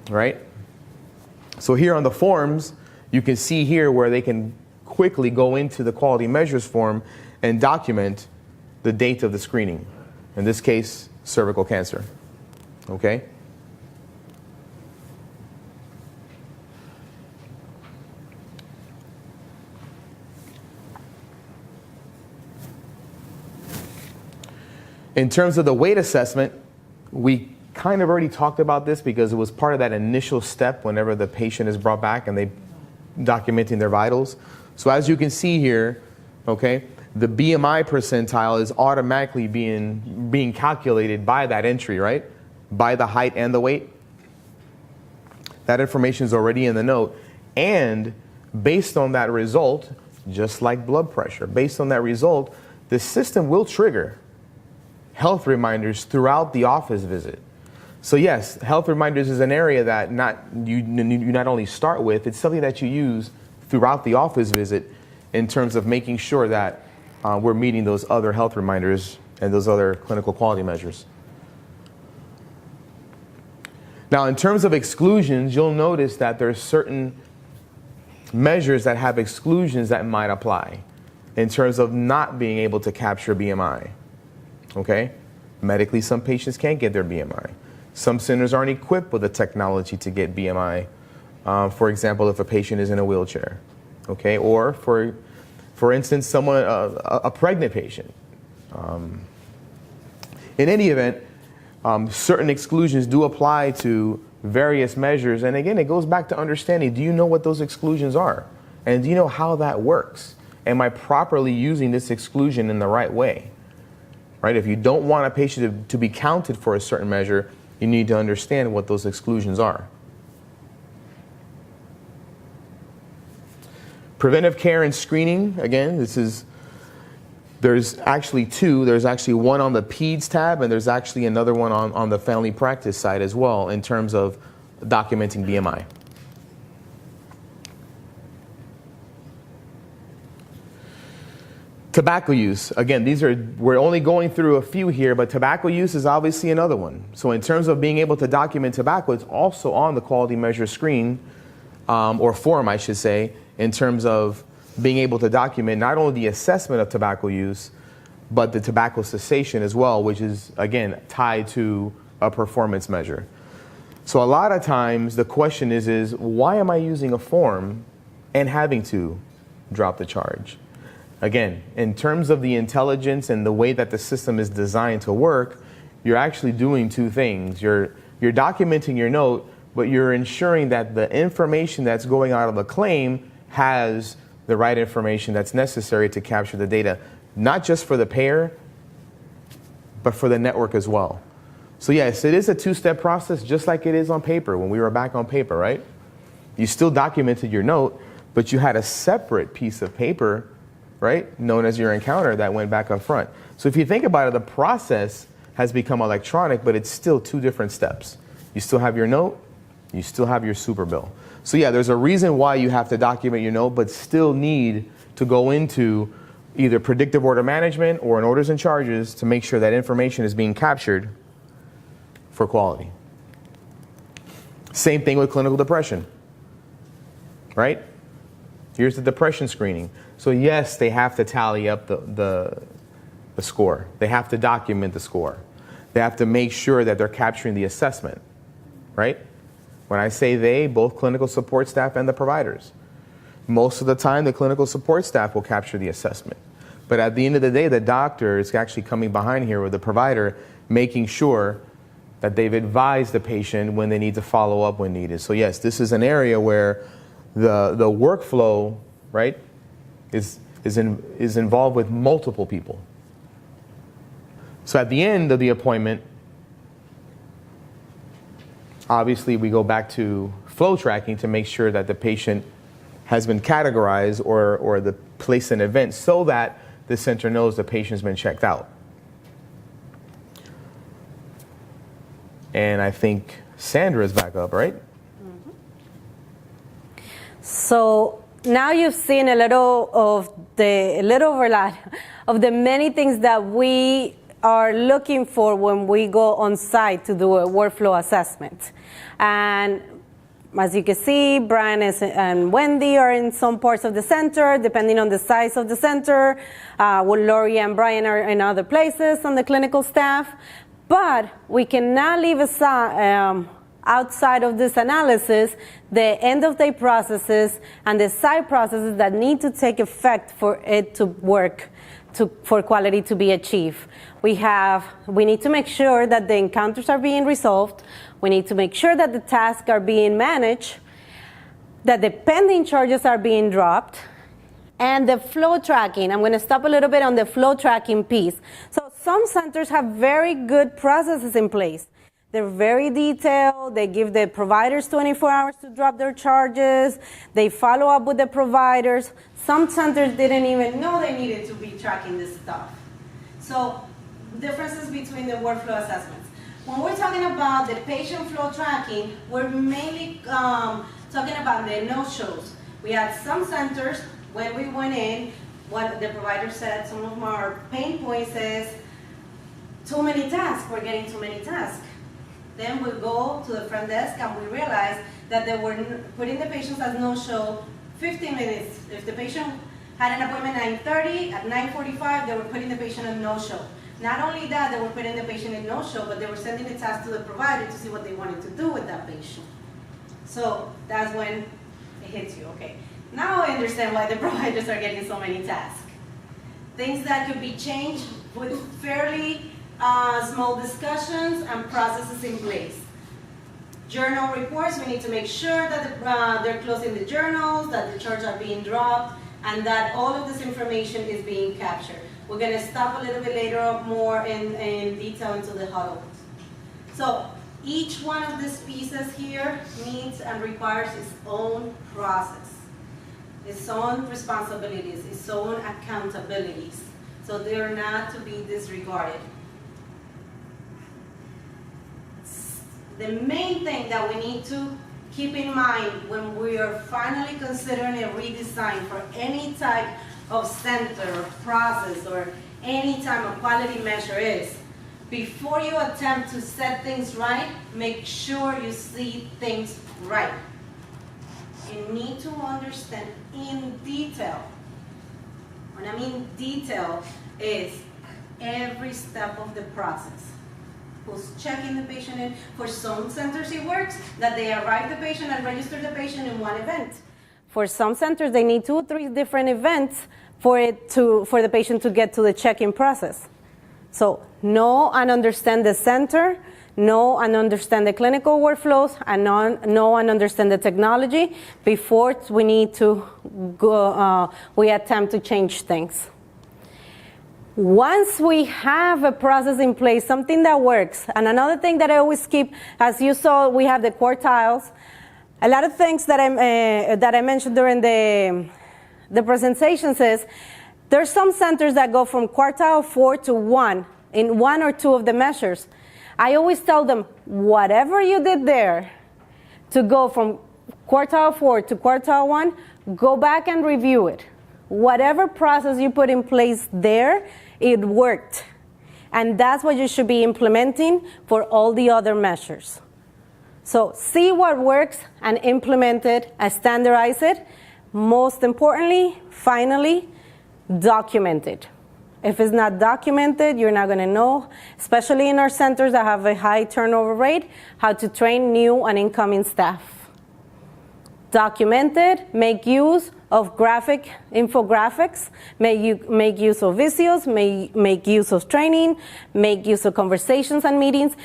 right? So here on the forms, you can see here where they can quickly go into the quality measures form and document the date of the screening. In this case, cervical cancer, okay? In terms of the weight assessment, we kind of already talked about this because it was part of that initial step whenever the patient is brought back and they documenting their vitals. So as you can see here, okay, the BMI percentile is automatically being calculated by that entry, right? By the height and the weight. That information is already in the note. And based on that result, just like blood pressure. Based on that result, the system will trigger health reminders throughout the office visit. So yes, health reminders is an area that you not only start with, it's something that you use throughout the office visit in terms of making sure that we're meeting those other health reminders and those other clinical quality measures. Now, in terms of exclusions, you'll notice that there's certain measures that have exclusions that might apply in terms of not being able to capture BMI. Okay? Medically, some patients can't get their BMI. Some centers aren't equipped with the technology to get BMI. For example, if a patient is in a wheelchair, okay, or for instance, someone a pregnant patient. In any event, certain exclusions do apply to various measures, and again, it goes back to understanding: do you know what those exclusions are, and do you know how that works? Am I properly using this exclusion in the right way? Right? If you don't want a patient to be counted for a certain measure, you need to understand what those exclusions are. Preventive care and screening, again, there's actually two. There's actually one on the PEDS tab, and there's actually another one on the family practice side as well in terms of documenting BMI. Tobacco use. Again, we're only going through a few here, but tobacco use is obviously another one. So in terms of being able to document tobacco, it's also on the quality measure screen, or form, I should say, in terms of being able to document not only the assessment of tobacco use, but the tobacco cessation as well, which is, again, tied to a performance measure. So a lot of times the question is why am I using a form and having to drop the charge? Again, in terms of the intelligence and the way that the system is designed to work, you're actually doing two things. You're documenting your note, but you're ensuring that the information that's going out of the claim has the right information that's necessary to capture the data, not just for the payer, but for the network as well. So yes, it is a two-step process, just like it is on paper when we were back on paper, right? You still documented your note, but you had a separate piece of paper, right, known as your encounter, that went back up front. So if you think about it, the process has become electronic, but it's still two different steps. You still have your note, you still have your super bill. So yeah, there's a reason why you have to document your note, but still need to go into either predictive order management or in orders and charges to make sure that information is being captured for quality. Same thing with clinical depression, right? Here's the depression screening. So yes, they have to tally up the score. They have to document the score. They have to make sure that they're capturing the assessment, right? When I say they, both clinical support staff and the providers. Most of the time, the clinical support staff will capture the assessment. But at the end of the day, the doctor is actually coming behind here with the provider, making sure that they've advised the patient when they need to follow up when needed. So yes, this is an area where the workflow, right, is involved with multiple people. So at the end of the appointment, obviously we go back to flow tracking to make sure that the patient has been categorized or the place an event so that the center knows the patient's been checked out. And I think Sandra's back up, right?
Mm-hmm. So now you've seen a little overlap of the many things that we are looking for when we go on site to do a workflow assessment. And as you can see, Brian and Wendy are in some parts of the center, depending on the size of the center. Lori and Brian are in other places on the clinical staff. But we cannot leave aside, outside of this analysis, the end-of-day processes and the side processes that need to take effect for it to work, for quality to be achieved. We need to make sure that the encounters are being resolved. We need to make sure that the tasks are being managed, that the pending charges are being dropped, and the flow tracking. I'm going to stop a little bit on the flow tracking piece. So some centers have very good processes in place. They're very detailed. They give the providers 24 hours to drop their charges. They follow up with the providers. Some centers didn't even know they needed to be tracking this stuff. So, differences between the workflow assessments. When we're talking about the patient flow tracking, we're mainly talking about the no-shows. We had some centers, when we went in, what the provider said, some of our pain points is, too many tasks, we're getting too many tasks. Then we go to the front desk and we realize that they were putting the patients as no-show 15 minutes. If the patient had an appointment at 9:30, at 9:45, they were putting the patient in no-show. Not only that, they were putting the patient in no-show, but they were sending the task to the provider to see what they wanted to do with that patient. So that's when it hits you, okay. Now I understand why the providers are getting so many tasks. Things that could be changed with fairly small discussions and processes in place. Journal reports, we need to make sure that they're closing the journals, that the charts are being dropped, and that all of this information is being captured. We're going to stop a little bit later more in detail into the huddle. So each one of these pieces here needs and requires its own process, its own responsibilities, its own accountabilities. So they're not to be disregarded. The main thing that we need to keep in mind when we are finally considering a redesign for any type of center or process or any type of quality measure is, before you attempt to set things right, make sure you see things right. You need to understand in detail. When I mean detail, is every step of the process. Who's checking the patient in? For some centers it works that they arrive the patient and register the patient in one event. For some centers they need 2 or 3 different events for the patient to get to the check-in process. So know and understand the center, know and understand the clinical workflows, and know and understand the technology before we need to go, we attempt to change things. Once we have a process in place, something that works, and another thing that I always keep, as you saw, we have the quartiles. A lot of things that I mentioned during the presentations is, there's some centers that go from quartile 4 to 1 in 1 or 2 of the measures. I always tell them, whatever you did there to go from quartile 4 to quartile 1, go back and review it. Whatever process you put in place there, it worked. And that's what you should be implementing for all the other measures. So see what works and implement it and standardize it. Most importantly, finally, document it. If it's not documented, you're not going to know, especially in our centers that have a high turnover rate, how to train new and incoming staff. Document it, make use of infographics, make use of visuals, make use of training, make use of conversations and meetings.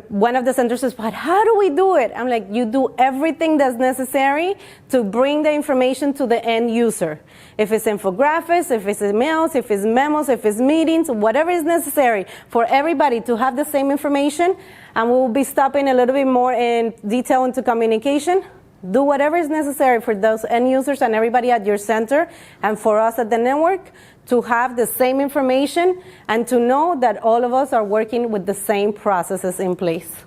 One of the centers says, but how do we do it? I'm like, you do everything that's necessary to bring the information to the end user. If it's infographics, if it's emails, if it's memos, if it's meetings, whatever is necessary for everybody to have the same information, and we'll be stopping a little bit more in detail into communication. Do whatever is necessary for those end users and everybody at your center and for us at the network to have the same information and to know that all of us are working with the same processes in place.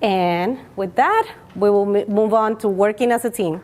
And with that, we will move on to working as a team.